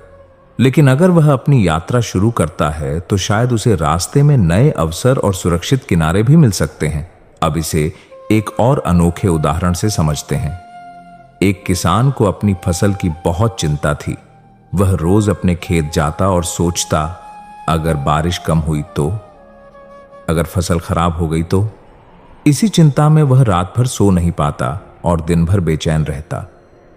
लेकिन अगर वह अपनी यात्रा शुरू करता है तो शायद उसे रास्ते में नए अवसर और सुरक्षित किनारे भी मिल सकते हैं। अब इसे एक और अनोखे उदाहरण से समझते हैं। एक किसान को अपनी फसल की बहुत चिंता थी। वह रोज अपने खेत जाता और सोचता, अगर बारिश कम हुई तो, अगर फसल खराब हो गई तो। इसी चिंता में वह रात भर सो नहीं पाता और दिन भर बेचैन रहता।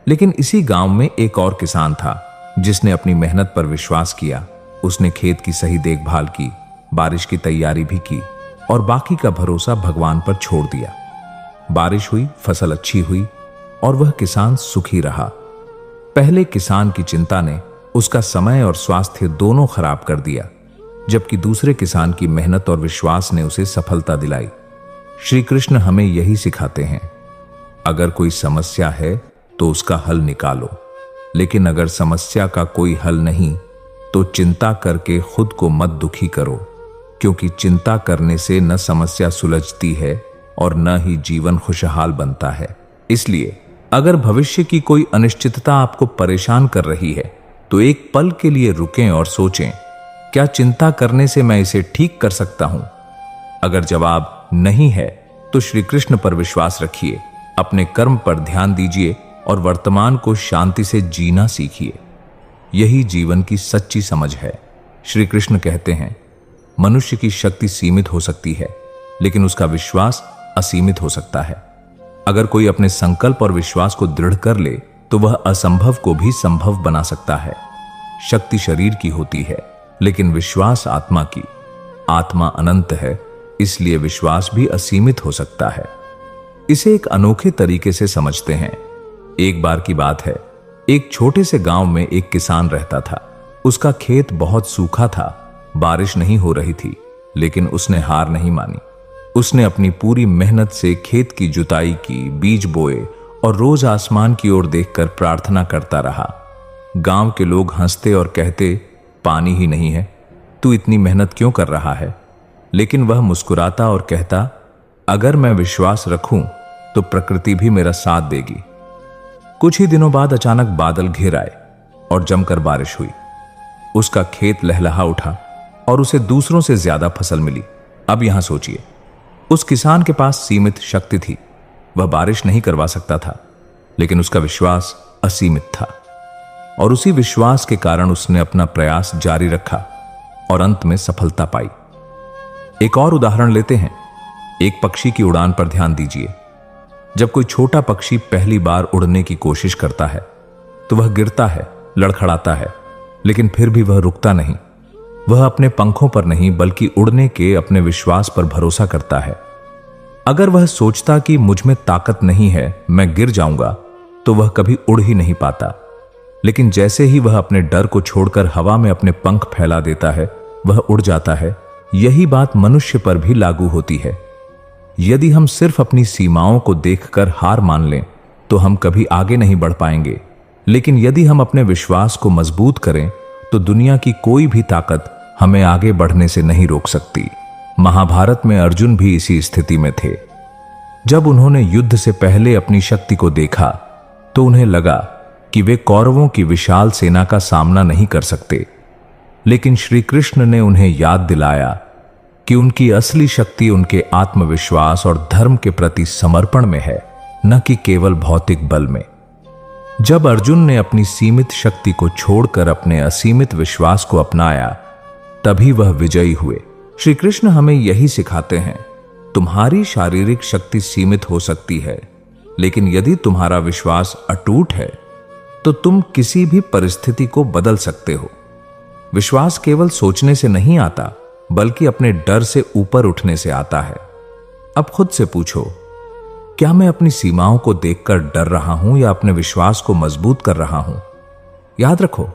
लेकिन इसी गांव में एक और किसान था जिसने अपनी मेहनत पर विश्वास किया। उसने खेत की सही देखभाल की, बारिश की तैयारी भी की, और बाकी का भरोसा भगवान पर छोड़ दिया। बारिश हुई, फसल अच्छी हुई, और वह किसान सुखी रहा। पहले किसान की चिंता ने उसका समय और स्वास्थ्य दोनों खराब कर दिया, जबकि दूसरे किसान की मेहनत और विश्वास ने उसे सफलता दिलाई। श्री कृष्ण हमें यही सिखाते हैं, अगर कोई समस्या है तो उसका हल निकालो, लेकिन अगर समस्या का कोई हल नहीं तो चिंता करके खुद को मत दुखी करो, क्योंकि चिंता करने से न समस्या सुलझती है और न ही जीवन खुशहाल बनता है। इसलिए अगर भविष्य की कोई अनिश्चितता आपको परेशान कर रही है, तो एक पल के लिए रुकें और सोचें, क्या चिंता करने से मैं इसे ठीक कर सकता हूं? अगर जवाब नहीं है तो श्री कृष्ण पर विश्वास रखिए, अपने कर्म पर ध्यान दीजिए और वर्तमान को शांति से जीना सीखिए। यही जीवन की सच्ची समझ है। श्री कृष्ण कहते हैं, मनुष्य की शक्ति सीमित हो सकती है, लेकिन उसका विश्वास असीमित हो सकता है। अगर कोई अपने संकल्प और विश्वास को दृढ़ कर ले तो वह असंभव को भी संभव बना सकता है। शक्ति शरीर की होती है, लेकिन विश्वास आत्मा की। आत्मा अनंत है, इसलिए विश्वास भी असीमित हो सकता है। इसे एक अनोखे तरीके से समझते हैं। एक बार की बात है, एक छोटे से गांव में एक किसान रहता था। उसका खेत बहुत सूखा था, बारिश नहीं हो रही थी, लेकिन उसने हार नहीं मानी। उसने अपनी पूरी मेहनत से खेत की जुताई की, बीज बोए और रोज आसमान की ओर देखकर प्रार्थना करता रहा। गांव के लोग हंसते और कहते, पानी ही नहीं है, तू इतनी मेहनत क्यों कर रहा है? लेकिन वह मुस्कुराता और कहता, अगर मैं विश्वास रखूं तो प्रकृति भी मेरा साथ देगी। कुछ ही दिनों बाद अचानक बादल घिर आए और जमकर बारिश हुई। उसका खेत लहलहा उठा और उसे दूसरों से ज्यादा फसल मिली। अब यहां सोचिए, उस किसान के पास सीमित शक्ति थी, वह बारिश नहीं करवा सकता था, लेकिन उसका विश्वास असीमित था और उसी विश्वास के कारण उसने अपना प्रयास जारी रखा और अंत में सफलता पाई। एक और उदाहरण लेते हैं। एक पक्षी की उड़ान पर ध्यान दीजिए। जब कोई छोटा पक्षी पहली बार उड़ने की कोशिश करता है तो वह गिरता है, लड़खड़ाता है, लेकिन फिर भी वह रुकता नहीं। वह अपने पंखों पर नहीं बल्कि उड़ने के अपने विश्वास पर भरोसा करता है। अगर वह सोचता कि मुझ में ताकत नहीं है, मैं गिर जाऊंगा, तो वह कभी उड़ ही नहीं पाता। लेकिन जैसे ही वह अपने डर को छोड़कर हवा में अपने पंख फैला देता है, वह उड़ जाता है। यही बात मनुष्य पर भी लागू होती है। यदि हम सिर्फ अपनी सीमाओं को देखकर हार मान लें तो हम कभी आगे नहीं बढ़ पाएंगे, लेकिन यदि हम अपने विश्वास को मजबूत करें तो दुनिया की कोई भी ताकत हमें आगे बढ़ने से नहीं रोक सकती। महाभारत में अर्जुन भी इसी स्थिति में थे। जब उन्होंने युद्ध से पहले अपनी शक्ति को देखा तो उन्हें लगा कि वे कौरवों की विशाल सेना का सामना नहीं कर सकते, लेकिन श्री कृष्ण ने उन्हें याद दिलाया कि उनकी असली शक्ति उनके आत्मविश्वास और धर्म के प्रति समर्पण में है, न कि केवल भौतिक बल में। जब अर्जुन ने अपनी सीमित शक्ति को छोड़कर अपने असीमित विश्वास को अपनाया, तभी वह विजयी हुए। श्री कृष्ण हमें यही सिखाते हैं, तुम्हारी शारीरिक शक्ति सीमित हो सकती है, लेकिन यदि तुम्हारा विश्वास अटूट है तो तुम किसी भी परिस्थिति को बदल सकते हो। विश्वास केवल सोचने से नहीं आता, बल्कि अपने डर से ऊपर उठने से आता है। अब खुद से पूछो, क्या मैं अपनी सीमाओं को देखकर डर रहा हूं या अपने विश्वास को मजबूत कर रहा हूं? याद रखो,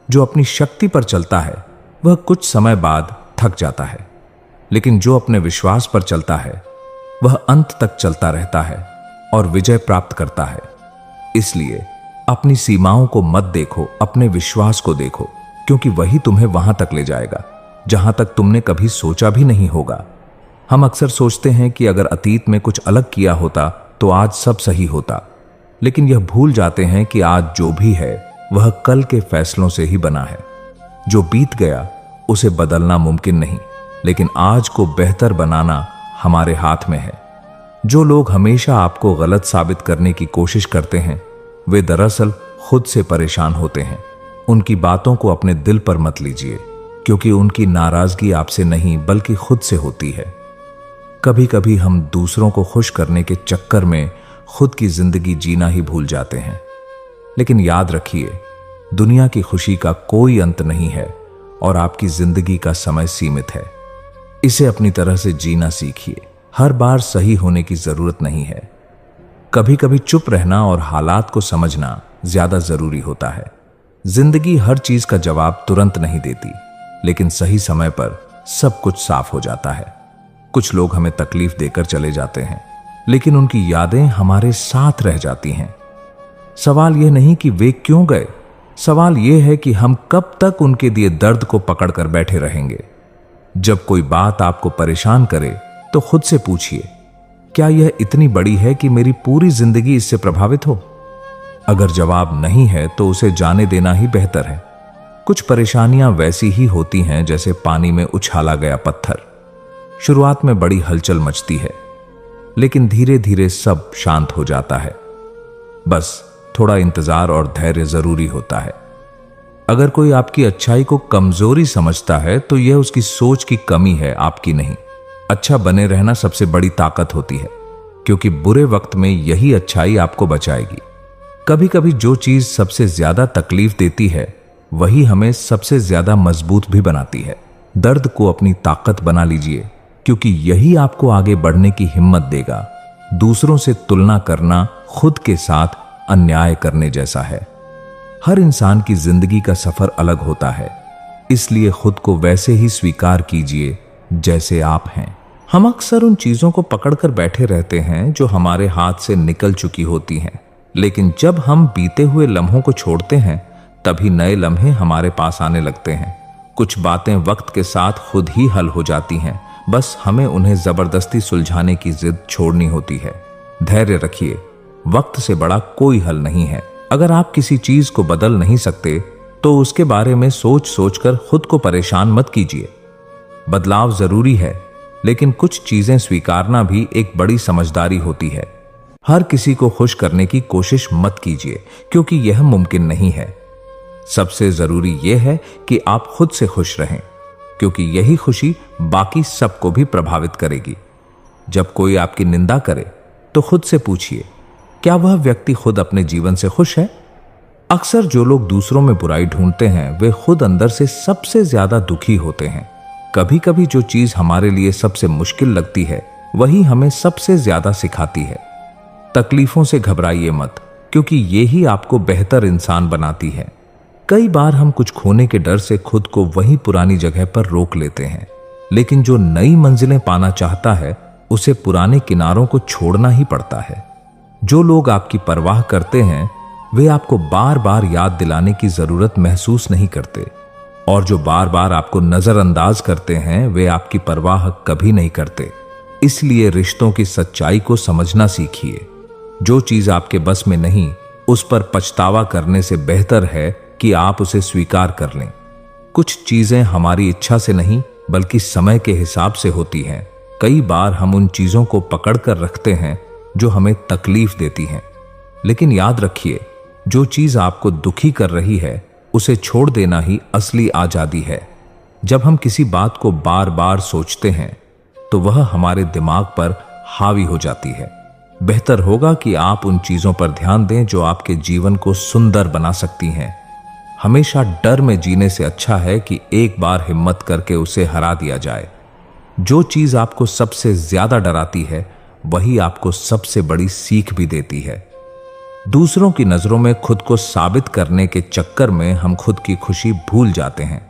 जो अपनी शक्ति पर चलता है वह कुछ समय बाद थक जाता है, लेकिन जो अपने विश्वास पर चलता है वह अंत तक चलता रहता है और विजय प्राप्त करता है। इसलिए अपनी सीमाओं को मत देखो, अपने विश्वास को देखो, क्योंकि वही तुम्हें वहां तक ले जाएगा जहां तक तुमने कभी सोचा भी नहीं होगा। हम अक्सर सोचते हैं कि अगर अतीत में कुछ अलग किया होता तो आज सब सही होता, लेकिन यह भूल जाते हैं कि आज जो भी है वह कल के फैसलों से ही बना है। जो बीत गया उसे बदलना मुमकिन नहीं, लेकिन आज को बेहतर बनाना हमारे हाथ में है। जो लोग हमेशा आपको गलत साबित करने की कोशिश करते हैं, वे दरअसल खुद से परेशान होते हैं। उनकी बातों को अपने दिल पर मत लीजिए, क्योंकि उनकी नाराजगी आपसे नहीं बल्कि खुद से होती है। कभी कभी हम दूसरों को खुश करने के चक्कर में खुद की जिंदगी जीना ही भूल जाते हैं। लेकिन याद रखिए, दुनिया की खुशी का कोई अंत नहीं है और आपकी जिंदगी का समय सीमित है। इसे अपनी तरह से जीना सीखिए। हर बार सही होने की जरूरत नहीं है। कभी कभी चुप रहना और हालात को समझना ज्यादा जरूरी होता है। जिंदगी हर चीज का जवाब तुरंत नहीं देती, लेकिन सही समय पर सब कुछ साफ हो जाता है। कुछ लोग हमें तकलीफ देकर चले जाते हैं, लेकिन उनकी यादें हमारे साथ रह जाती हैं। सवाल यह नहीं कि वे क्यों गए, सवाल यह है कि हम कब तक उनके दिए दर्द को पकड़कर बैठे रहेंगे। जब कोई बात आपको परेशान करे तो खुद से पूछिए, क्या यह इतनी बड़ी है कि मेरी पूरी जिंदगी इससे प्रभावित हो? अगर जवाब नहीं है तो उसे जाने देना ही बेहतर है। कुछ परेशानियां वैसी ही होती हैं जैसे पानी में उछाला गया पत्थर। शुरुआत में बड़ी हलचल मचती है, लेकिन धीरे धीरे सब शांत हो जाता है। बस थोड़ा इंतजार और धैर्य जरूरी होता है। अगर कोई आपकी अच्छाई को कमजोरी समझता है तो यह उसकी सोच की कमी है, आपकी नहीं। अच्छा बने रहना सबसे बड़ी ताकत होती है, क्योंकि बुरे वक्त में यही अच्छाई आपको बचाएगी। कभी कभी जो चीज सबसे ज्यादा तकलीफ देती है वही हमें सबसे ज्यादा मजबूत भी बनाती है। दर्द को अपनी ताकत बना लीजिए, क्योंकि यही आपको आगे बढ़ने की हिम्मत देगा। दूसरों से तुलना करना खुद के साथ अन्याय करने जैसा है। हर इंसान की जिंदगी का सफर अलग होता है, इसलिए खुद को वैसे ही स्वीकार कीजिए जैसे आप हैं। हम अक्सर उन चीजों को पकड़कर बैठे रहते हैं जो हमारे हाथ से निकल चुकी होती हैं, लेकिन जब हम बीते हुए लम्हों को छोड़ते हैं तभी नए लम्हे हमारे पास आने लगते हैं। कुछ बातें वक्त के साथ खुद ही हल हो जाती हैं, बस हमें उन्हें जबरदस्ती सुलझाने की जिद छोड़नी होती है। धैर्य रखिए, वक्त से बड़ा कोई हल नहीं है। अगर आप किसी चीज को बदल नहीं सकते तो उसके बारे में सोच सोचकर खुद को परेशान मत कीजिए। बदलाव जरूरी है, लेकिन कुछ चीजें स्वीकारना भी एक बड़ी समझदारी होती है। हर किसी को खुश करने की कोशिश मत कीजिए, क्योंकि यह मुमकिन नहीं है। सबसे जरूरी यह है कि आप खुद से खुश रहें, क्योंकि यही खुशी बाकी सबको भी प्रभावित करेगी। जब कोई आपकी निंदा करे तो खुद से पूछिए, क्या वह व्यक्ति खुद अपने जीवन से खुश है? अक्सर जो लोग दूसरों में बुराई ढूंढते हैं वे खुद अंदर से सबसे ज्यादा दुखी होते हैं। कभी कभी जो चीज हमारे लिए सबसे मुश्किल लगती है वही हमें सबसे ज्यादा सिखाती है। तकलीफों से घबराइए मत, क्योंकि ये ही आपको बेहतर इंसान बनाती है। कई बार हम कुछ खोने के डर से खुद को वही पुरानी जगह पर रोक लेते हैं, लेकिन जो नई मंजिलें पाना चाहता है उसे पुराने किनारों को छोड़ना ही पड़ता है। जो लोग आपकी परवाह करते हैं वे आपको बार बार याद दिलाने की जरूरत महसूस नहीं करते, और जो बार बार आपको नजरअंदाज करते हैं वे आपकी परवाह कभी नहीं करते। इसलिए रिश्तों की सच्चाई को समझना सीखिए। जो चीज आपके बस में नहीं, उस पर पछतावा करने से बेहतर है कि आप उसे स्वीकार कर लें। कुछ चीजें हमारी इच्छा से नहीं बल्कि समय के हिसाब से होती हैं। कई बार हम उन चीजों को पकड़ कर रखते हैं जो हमें तकलीफ देती हैं, लेकिन याद रखिए, जो चीज आपको दुखी कर रही है उसे छोड़ देना ही असली आजादी है। जब हम किसी बात को बार बार सोचते हैं तो वह हमारे दिमाग पर हावी हो जाती है। बेहतर होगा कि आप उन चीजों पर ध्यान दें जो आपके जीवन को सुंदर बना सकती हैं। हमेशा डर में जीने से अच्छा है कि एक बार हिम्मत करके उसे हरा दिया जाए। जो चीज आपको सबसे ज्यादा डराती है वही आपको सबसे बड़ी सीख भी देती है। दूसरों की नजरों में खुद को साबित करने के चक्कर में हम खुद की खुशी भूल जाते हैं,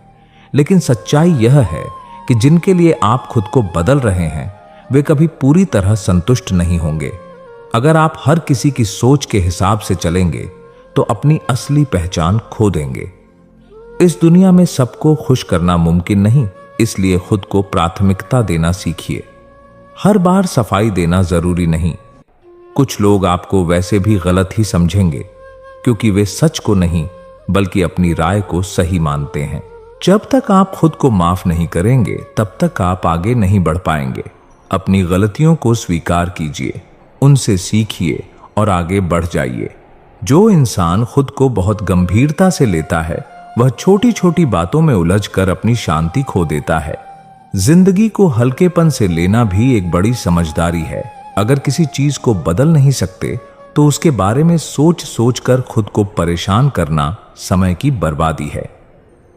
लेकिन सच्चाई यह है कि जिनके लिए आप खुद को बदल रहे हैं वे कभी पूरी तरह संतुष्ट नहीं होंगे। अगर आप हर किसी की सोच के हिसाब से चलेंगे तो अपनी असली पहचान खो देंगे। इस दुनिया में सबको खुश करना मुमकिन नहीं, इसलिए खुद को प्राथमिकता देना सीखिए। हर बार सफाई देना जरूरी नहीं। कुछ लोग आपको वैसे भी गलत ही समझेंगे, क्योंकि वे सच को नहीं बल्कि अपनी राय को सही मानते हैं। जब तक आप खुद को माफ नहीं करेंगे तब तक आप आगे नहीं बढ़ पाएंगे। अपनी गलतियों को स्वीकार कीजिए, उनसे सीखिए और आगे बढ़ जाइए। जो इंसान खुद को बहुत गंभीरता से लेता है वह छोटी छोटी बातों में उलझकर अपनी शांति खो देता है। जिंदगी को हल्केपन से लेना भी एक बड़ी समझदारी है। अगर किसी चीज को बदल नहीं सकते तो उसके बारे में सोच सोच कर खुद को परेशान करना समय की बर्बादी है।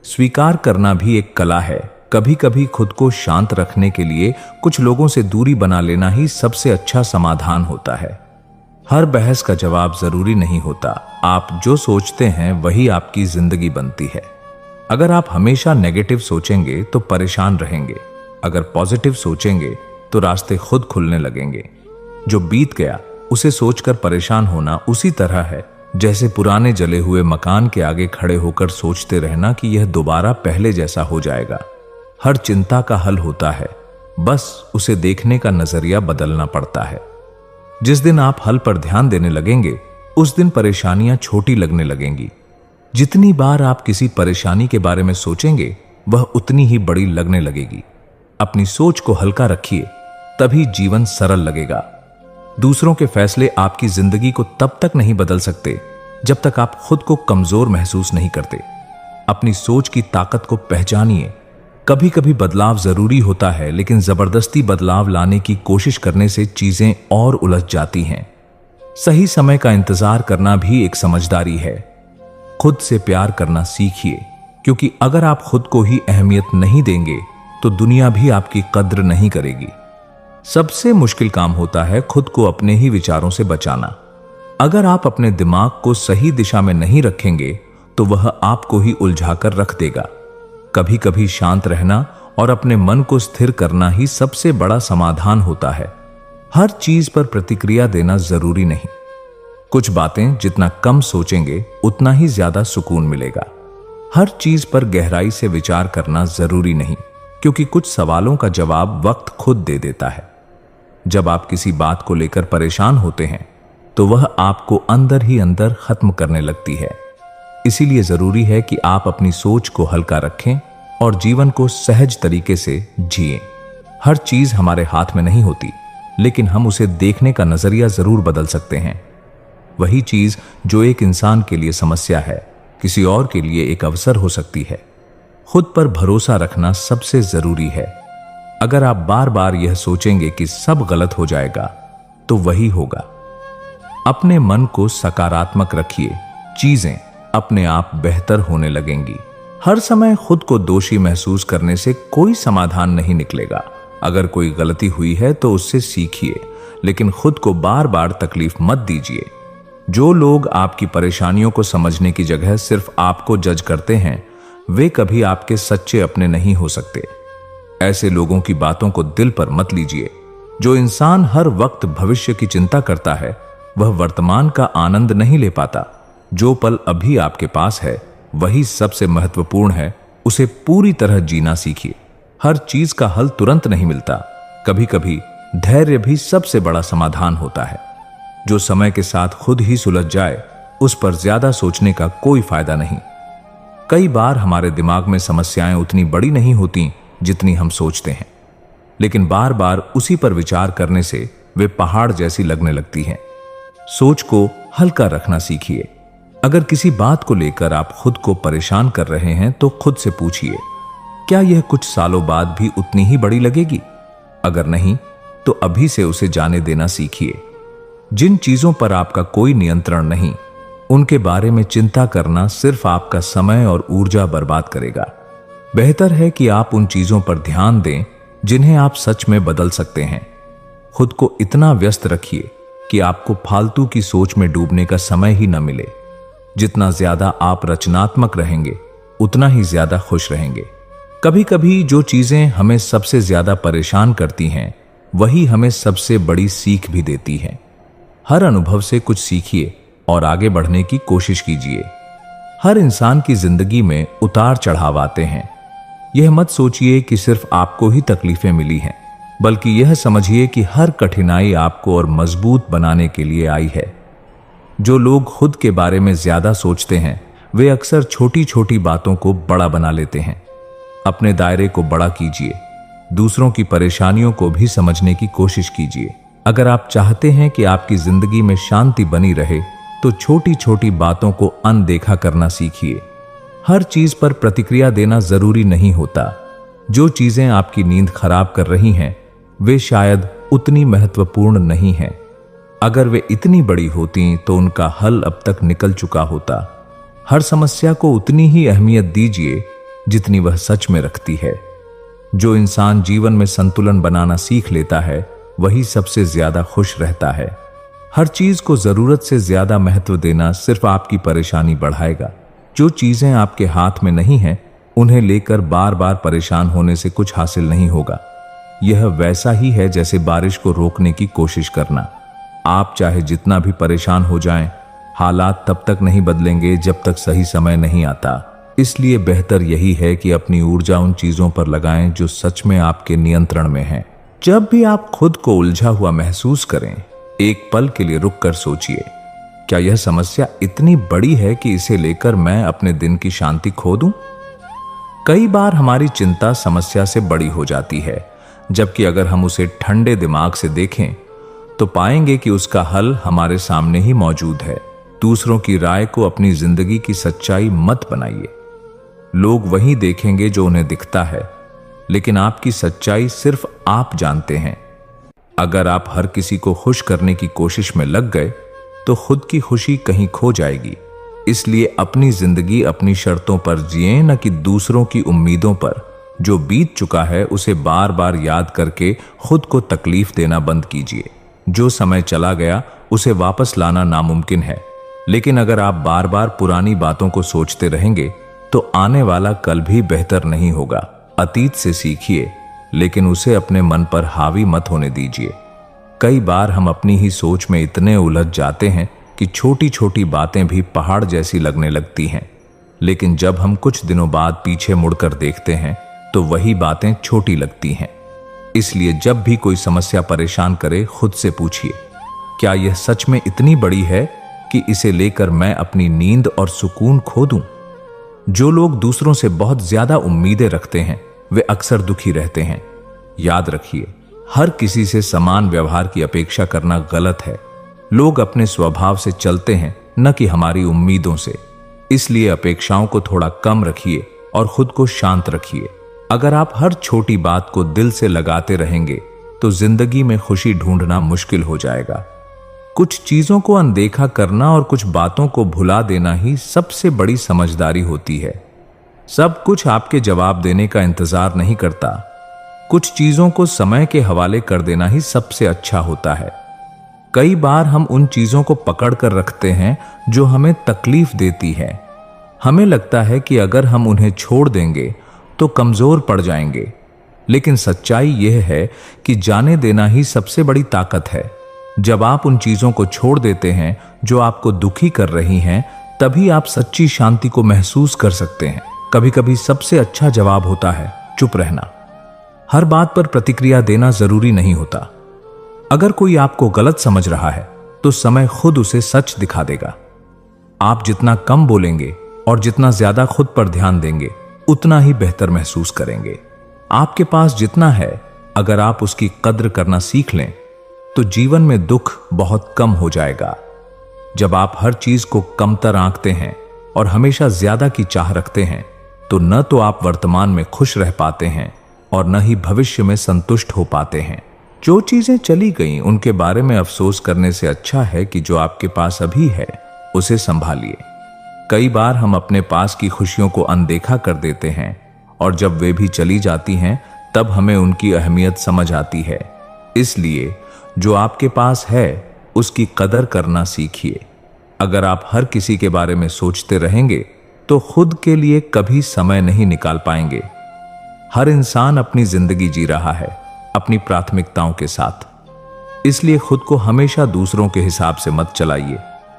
स्वीकार करना भी एक कला है। कभी कभी खुद को शांत रखने के लिए कुछ लोगों से दूरी बना लेना ही सबसे अच्छा समाधान होता है। हर बहस का जवाब जरूरी नहीं होता। आप जो सोचते हैं वही आपकी जिंदगी बनती है। अगर आप हमेशा नेगेटिव सोचेंगे तो परेशान रहेंगे, अगर पॉजिटिव सोचेंगे तो रास्ते खुद खुलने लगेंगे। जो बीत गया उसे सोचकर परेशान होना उसी तरह है जैसे पुराने जले हुए मकान के आगे खड़े होकर सोचते रहना कि यह दोबारा पहले जैसा हो जाएगा। हर चिंता का हल होता है, बस उसे देखने का नजरिया बदलना पड़ता है। जिस दिन आप हल पर ध्यान देने लगेंगे उस दिन परेशानियां छोटी लगने लगेंगी। जितनी बार आप किसी परेशानी के बारे में सोचेंगे वह उतनी ही बड़ी लगने लगेगी। अपनी सोच को हल्का रखिए, तभी जीवन सरल लगेगा। दूसरों के फैसले आपकी जिंदगी को तब तक नहीं बदल सकते जब तक आप खुद को कमजोर महसूस नहीं करते। अपनी सोच की ताकत को पहचानिए। कभी कभी बदलाव जरूरी होता है, लेकिन जबरदस्ती बदलाव लाने की कोशिश करने से चीजें और उलझ जाती हैं। सही समय का इंतजार करना भी एक समझदारी है। खुद से प्यार करना सीखिए, क्योंकि अगर आप खुद को ही अहमियत नहीं देंगे तो दुनिया भी आपकी कद्र नहीं करेगी। सबसे मुश्किल काम होता है खुद को अपने ही विचारों से बचाना। अगर आप अपने दिमाग को सही दिशा में नहीं रखेंगे तो वह आपको ही उलझाकर रख देगा। कभी कभी शांत रहना और अपने मन को स्थिर करना ही सबसे बड़ा समाधान होता है। हर चीज पर प्रतिक्रिया देना जरूरी नहीं। कुछ बातें जितना कम सोचेंगे उतना ही ज्यादा सुकून मिलेगा। हर चीज पर गहराई से विचार करना जरूरी नहीं, क्योंकि कुछ सवालों का जवाब वक्त खुद दे देता है। जब आप किसी बात को लेकर परेशान होते हैं तो वह आपको अंदर ही अंदर खत्म करने लगती है। इसीलिए जरूरी है कि आप अपनी सोच को हल्का रखें और जीवन को सहज तरीके से जिएं। हर चीज हमारे हाथ में नहीं होती, लेकिन हम उसे देखने का नजरिया जरूर बदल सकते हैं। वही चीज जो एक इंसान के लिए समस्या है, किसी और के लिए एक अवसर हो सकती है। खुद पर भरोसा रखना सबसे जरूरी है। अगर आप बार बार यह सोचेंगे कि सब गलत हो जाएगा, तो वही होगा। अपने मन को सकारात्मक रखिए, चीजें अपने आप बेहतर होने लगेंगी। हर समय खुद को दोषी महसूस करने से कोई समाधान नहीं निकलेगा। अगर कोई गलती हुई है तो उससे सीखिए, लेकिन खुद को बार बार तकलीफ मत दीजिए। जो लोग आपकी परेशानियों को समझने की जगह सिर्फ आपको जज करते हैं, वे कभी आपके सच्चे अपने नहीं हो सकते। ऐसे लोगों की बातों को दिल पर मत लीजिए। जो इंसान हर वक्त भविष्य की चिंता करता है, वह वर्तमान का आनंद नहीं ले पाता। जो पल अभी आपके पास है वही सबसे महत्वपूर्ण है, उसे पूरी तरह जीना सीखिए। हर चीज का हल तुरंत नहीं मिलता। कभी कभी धैर्य भी सबसे बड़ा समाधान होता है। जो समय के साथ खुद ही सुलझ जाए, उस पर ज्यादा सोचने का कोई फायदा नहीं। कई बार हमारे दिमाग में समस्याएं उतनी बड़ी नहीं होती जितनी हम सोचते हैं, लेकिन बार बार उसी पर विचार करने से वे पहाड़ जैसी लगने लगती हैं। सोच को हल्का रखना सीखिए। अगर किसी बात को लेकर आप खुद को परेशान कर रहे हैं तो खुद से पूछिए, क्या यह कुछ सालों बाद भी उतनी ही बड़ी लगेगी? अगर नहीं, तो अभी से उसे जाने देना सीखिए। जिन चीजों पर आपका कोई नियंत्रण नहीं, उनके बारे में चिंता करना सिर्फ आपका समय और ऊर्जा बर्बाद करेगा। बेहतर है कि आप उन चीजों पर ध्यान दें जिन्हें आप सच में बदल सकते हैं। खुद को इतना व्यस्त रखिए कि आपको फालतू की सोच में डूबने का समय ही न मिले। जितना ज्यादा आप रचनात्मक रहेंगे, उतना ही ज्यादा खुश रहेंगे। कभी कभी जो चीजें हमें सबसे ज्यादा परेशान करती हैं, वही हमें सबसे बड़ी सीख भी देती हैं। हर अनुभव से कुछ सीखिए और आगे बढ़ने की कोशिश कीजिए। हर इंसान की जिंदगी में उतार चढ़ाव आते हैं। यह मत सोचिए कि सिर्फ आपको ही तकलीफें मिली हैं, बल्कि यह समझिए कि हर कठिनाई आपको और मजबूत बनाने के लिए आई है। जो लोग खुद के बारे में ज्यादा सोचते हैं, वे अक्सर छोटी छोटी बातों को बड़ा बना लेते हैं। अपने दायरे को बड़ा कीजिए। दूसरों की परेशानियों को भी समझने की कोशिश कीजिए। अगर आप चाहते हैं कि आपकी जिंदगी में शांति बनी रहे, तो छोटी छोटी बातों को अनदेखा करना सीखिए। हर चीज पर प्रतिक्रिया देना जरूरी नहीं होता। जो चीजें आपकी नींद खराब कर रही हैं, वे शायद उतनी महत्वपूर्ण नहीं हैं। अगर वे इतनी बड़ी होती तो उनका हल अब तक निकल चुका होता। हर समस्या को उतनी ही अहमियत दीजिए जितनी वह सच में रखती है। जो इंसान जीवन में संतुलन बनाना सीख लेता है, वही सबसे ज्यादा खुश रहता है। हर चीज को जरूरत से ज्यादा महत्व देना सिर्फ आपकी परेशानी बढ़ाएगा। जो चीजें आपके हाथ में नहीं हैं, उन्हें लेकर बार बार परेशान होने से कुछ हासिल नहीं होगा। यह वैसा ही है जैसे बारिश को रोकने की कोशिश करना। आप चाहे जितना भी परेशान हो जाएं, हालात तब तक नहीं बदलेंगे जब तक सही समय नहीं आता। इसलिए बेहतर यही है कि अपनी ऊर्जा उन चीजों पर लगाएं जो सच में आपके नियंत्रण में हैं। जब भी आप खुद को उलझा हुआ महसूस करें, एक पल के लिए रुककर सोचिए, क्या यह समस्या इतनी बड़ी है कि इसे लेकर मैं अपने दिन की शांति खो दूं? कई बार हमारी चिंता समस्या से बड़ी हो जाती है, जबकि अगर हम उसे ठंडे दिमाग से देखें तो पाएंगे कि उसका हल हमारे सामने ही मौजूद है। दूसरों की राय को अपनी जिंदगी की सच्चाई मत बनाइए। लोग वही देखेंगे जो उन्हें दिखता है, लेकिन आपकी सच्चाई सिर्फ आप जानते हैं। अगर आप हर किसी को खुश करने की कोशिश में लग गए तो खुद की खुशी कहीं खो जाएगी। इसलिए अपनी जिंदगी अपनी शर्तों पर जिएं, न कि दूसरों की उम्मीदों पर। जो बीत चुका है उसे बार बार याद करके खुद को तकलीफ देना बंद कीजिए। जो समय चला गया उसे वापस लाना नामुमकिन है, लेकिन अगर आप बार बार पुरानी बातों को सोचते रहेंगे तो आने वाला कल भी बेहतर नहीं होगा। अतीत से सीखिए, लेकिन उसे अपने मन पर हावी मत होने दीजिए। कई बार हम अपनी ही सोच में इतने उलझ जाते हैं कि छोटी छोटी बातें भी पहाड़ जैसी लगने लगती हैं, लेकिन जब हम कुछ दिनों बाद पीछे मुड़कर देखते हैं तो वही बातें छोटी लगती हैं। इसलिए जब भी कोई समस्या परेशान करे, खुद से पूछिए, क्या यह सच में इतनी बड़ी है कि इसे लेकर मैं अपनी नींद और सुकून खो दूं? जो लोग दूसरों से बहुत ज्यादा उम्मीदें रखते हैं वे अक्सर दुखी रहते हैं। याद रखिए, हर किसी से समान व्यवहार की अपेक्षा करना गलत है। लोग अपने स्वभाव से चलते हैं, न कि हमारी उम्मीदों से। इसलिए अपेक्षाओं को थोड़ा कम रखिए और खुद को शांत रखिए। अगर आप हर छोटी बात को दिल से लगाते रहेंगे तो जिंदगी में खुशी ढूंढना मुश्किल हो जाएगा। कुछ चीजों को अनदेखा करना और कुछ बातों को भुला देना ही सबसे बड़ी समझदारी होती है। सब कुछ आपके जवाब देने का इंतजार नहीं करता। कुछ चीजों को समय के हवाले कर देना ही सबसे अच्छा होता है। कई बार हम उन चीजों को पकड़ कर रखते हैं जो हमें तकलीफ देती है। हमें लगता है कि अगर हम उन्हें छोड़ देंगे तो कमजोर पड़ जाएंगे, लेकिन सच्चाई यह है कि जाने देना ही सबसे बड़ी ताकत है। जब आप उन चीजों को छोड़ देते हैं जो आपको दुखी कर रही हैं, तभी आप सच्ची शांति को महसूस कर सकते हैं। कभी कभी सबसे अच्छा जवाब होता है चुप रहना। हर बात पर प्रतिक्रिया देना जरूरी नहीं होता। अगर कोई आपको गलत समझ रहा है तो समय खुद उसे सच दिखा देगा। आप जितना कम बोलेंगे और जितना ज्यादा खुद पर ध्यान देंगे, उतना ही बेहतर महसूस करेंगे। आपके पास जितना है, अगर आप उसकी कद्र करना सीख लें तो जीवन में दुख बहुत कम हो जाएगा। जब आप हर चीज को कमतर आंकते हैं और हमेशा ज्यादा की चाह रखते हैं, तो न तो आप वर्तमान में खुश रह पाते हैं और न ही भविष्य में संतुष्ट हो पाते हैं। जो चीजें चली गईं उनके बारे में अफसोस करने से अच्छा है कि जो आपके पास अभी है उसे संभालिए। कई बार हम अपने पास की खुशियों को अनदेखा कर देते हैं और जब वे भी चली जाती हैं तब हमें उनकी अहमियत समझ आती है। इसलिए जो आपके पास है उसकी कदर करना सीखिए। अगर आप हर किसी के बारे में सोचते रहेंगे तो खुद के लिए कभी समय नहीं निकाल पाएंगे। हर इंसान अपनी जिंदगी जी रहा है अपनी प्राथमिकताओं के साथ। इसलिए खुद को हमेशा दूसरों के हिसाब से मत चलाइए,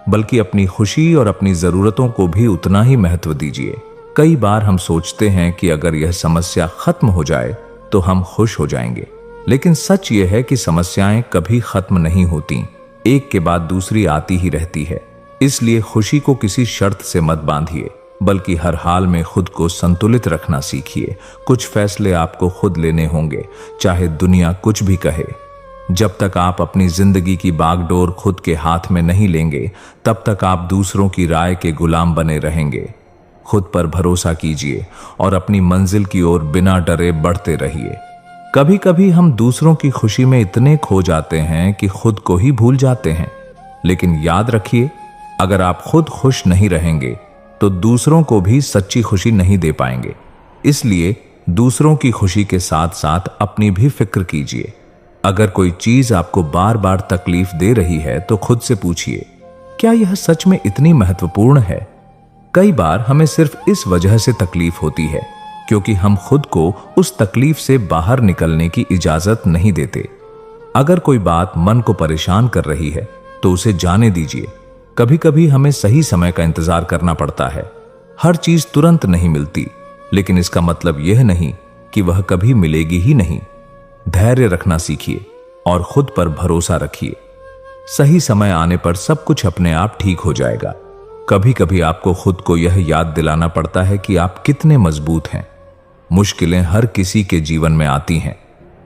बल्कि अपनी खुशी और अपनी जरूरतों को भी उतना ही महत्व दीजिए। कई बार हम सोचते हैं कि अगर यह समस्या खत्म हो जाए तो हम खुश हो जाएंगे, लेकिन सच यह है कि समस्याएं कभी खत्म नहीं होती, एक के बाद दूसरी आती ही रहती है। इसलिए खुशी को किसी शर्त से मत बांधिए, बल्कि हर हाल में खुद को संतुलित रखना सीखिए। कुछ फैसले आपको खुद लेने होंगे, चाहे दुनिया कुछ भी कहे। जब तक आप अपनी जिंदगी की बागडोर खुद के हाथ में नहीं लेंगे, तब तक आप दूसरों की राय के गुलाम बने रहेंगे। खुद पर भरोसा कीजिए और अपनी मंजिल की ओर बिना डरे बढ़ते रहिए। कभी कभी हम दूसरों की खुशी में इतने खो जाते हैं कि खुद को ही भूल जाते हैं। लेकिन याद रखिए, अगर आप खुद खुश नहीं रहेंगे तो दूसरों को भी सच्ची खुशी नहीं दे पाएंगे। इसलिए दूसरों की खुशी के साथ साथ अपनी भी फिक्र कीजिए। अगर कोई चीज आपको बार बार तकलीफ दे रही है तो खुद से पूछिए, क्या यह सच में इतनी महत्वपूर्ण है? कई बार हमें सिर्फ इस वजह से तकलीफ होती है क्योंकि हम खुद को उस तकलीफ से बाहर निकलने की इजाजत नहीं देते। अगर कोई बात मन को परेशान कर रही है तो उसे जाने दीजिए। कभी कभी हमें सही समय का इंतजार करना पड़ता है। हर चीज तुरंत नहीं मिलती, लेकिन इसका मतलब यह नहीं कि वह कभी मिलेगी ही नहीं। धैर्य रखना सीखिए और खुद पर भरोसा रखिए। सही समय आने पर सब कुछ अपने आप ठीक हो जाएगा। कभी कभी आपको खुद को यह याद दिलाना पड़ता है कि आप कितने मजबूत हैं। मुश्किलें हर किसी के जीवन में आती हैं,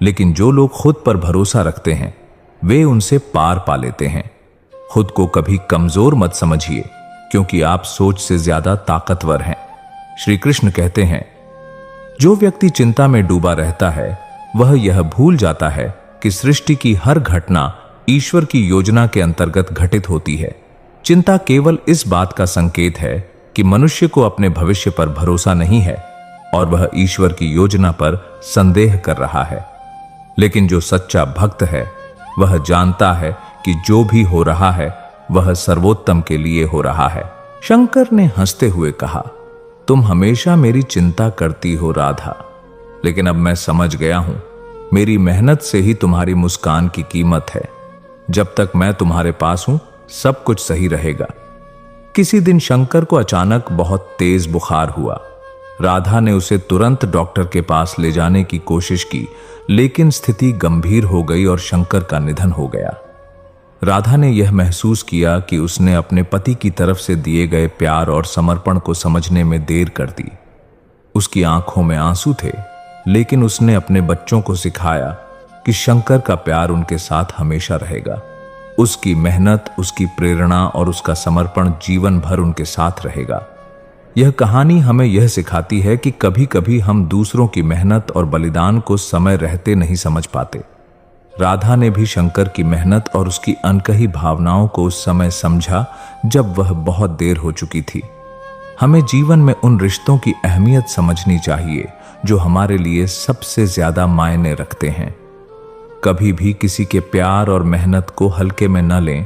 लेकिन जो लोग खुद पर भरोसा रखते हैं वे उनसे पार पा लेते हैं। खुद को कभी कमजोर मत समझिए, क्योंकि आप सोच से ज्यादा ताकतवर हैं। श्री कृष्ण कहते हैं, जो व्यक्ति चिंता में डूबा रहता है वह यह भूल जाता है कि सृष्टि की हर घटना ईश्वर की योजना के अंतर्गत घटित होती है। चिंता केवल इस बात का संकेत है कि मनुष्य को अपने भविष्य पर भरोसा नहीं है और वह ईश्वर की योजना पर संदेह कर रहा है। लेकिन जो सच्चा भक्त है वह जानता है कि जो भी हो रहा है वह सर्वोत्तम के लिए हो रहा है। शंकर ने हंसते हुए कहा, तुम हमेशा मेरी चिंता करती हो राधा, लेकिन अब मैं समझ गया हूं, मेरी मेहनत से ही तुम्हारी मुस्कान की कीमत है। जब तक मैं तुम्हारे पास हूं सब कुछ सही रहेगा। किसी दिन शंकर को अचानक बहुत तेज बुखार हुआ। राधा ने उसे तुरंत डॉक्टर के पास ले जाने की कोशिश की, लेकिन स्थिति गंभीर हो गई और शंकर का निधन हो गया। राधा ने यह महसूस किया कि उसने अपने पति की तरफ से दिए गए प्यार और समर्पण को समझने में देर कर दी। उसकी आंखों में आंसू थे, लेकिन उसने अपने बच्चों को सिखाया कि शंकर का प्यार उनके साथ हमेशा रहेगा। उसकी मेहनत, उसकी प्रेरणा और उसका समर्पण जीवन भर उनके साथ रहेगा। यह कहानी हमें यह सिखाती है कि कभी कभी हम दूसरों की मेहनत और बलिदान को समय रहते नहीं समझ पाते। राधा ने भी शंकर की मेहनत और उसकी अनकही भावनाओं को उस समय समझा जब वह बहुत देर हो चुकी थी। हमें जीवन में उन रिश्तों की अहमियत समझनी चाहिए जो हमारे लिए सबसे ज्यादा मायने रखते हैं। कभी भी किसी के प्यार और मेहनत को हल्के में न लें,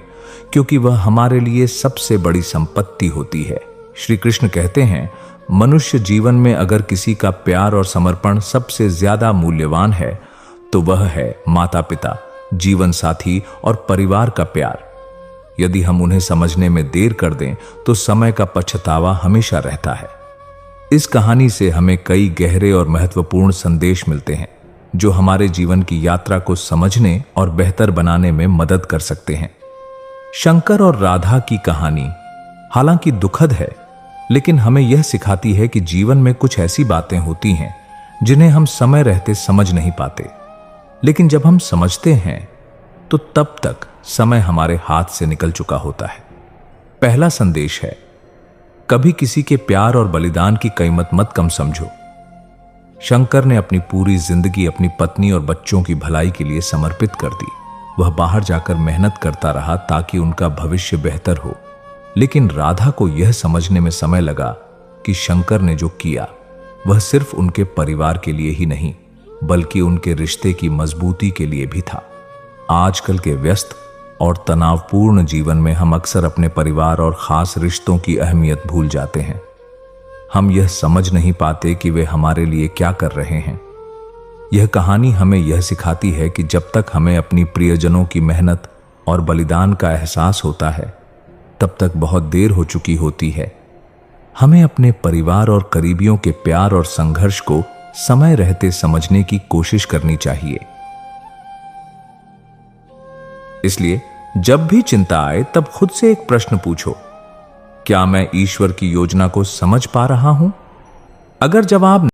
क्योंकि वह हमारे लिए सबसे बड़ी संपत्ति होती है। श्री कृष्ण कहते हैं, मनुष्य जीवन में अगर किसी का प्यार और समर्पण सबसे ज्यादा मूल्यवान है तो वह है माता पिता, जीवन साथी और परिवार का प्यार। यदि हम उन्हें समझने में देर कर दें तो समय का पछतावा हमेशा रहता है। इस कहानी से हमें कई गहरे और महत्वपूर्ण संदेश मिलते हैं जो हमारे जीवन की यात्रा को समझने और बेहतर बनाने में मदद कर सकते हैं। शंकर और राधा की कहानी हालांकि दुखद है, लेकिन हमें यह सिखाती है कि जीवन में कुछ ऐसी बातें होती हैं जिन्हें हम समय रहते समझ नहीं पाते, लेकिन जब हम समझते हैं तो तब तक समय हमारे हाथ से निकल चुका होता है। पहला संदेश है, कभी किसी के प्यार और बलिदान की कीमत मत कम समझो। शंकर ने अपनी पूरी जिंदगी अपनी पत्नी और बच्चों की भलाई के लिए समर्पित कर दी। वह बाहर जाकर मेहनत करता रहा ताकि उनका भविष्य बेहतर हो, लेकिन राधा को यह समझने में समय लगा कि शंकर ने जो किया वह सिर्फ उनके परिवार के लिए ही नहीं, बल्कि उनके रिश्ते की मजबूती के लिए भी था। आजकल के व्यस्त और तनावपूर्ण जीवन में हम अक्सर अपने परिवार और खास रिश्तों की अहमियत भूल जाते हैं। हम यह समझ नहीं पाते कि वे हमारे लिए क्या कर रहे हैं। यह कहानी हमें यह सिखाती है कि जब तक हमें अपनी प्रियजनों की मेहनत और बलिदान का एहसास होता है, तब तक बहुत देर हो चुकी होती है। हमें अपने परिवार और करीबियों के प्यार और संघर्ष को समय रहते समझने की कोशिश करनी चाहिए। इसलिए जब भी चिंता आए तब खुद से एक प्रश्न पूछो, क्या मैं ईश्वर की योजना को समझ पा रहा हूं? अगर जवाब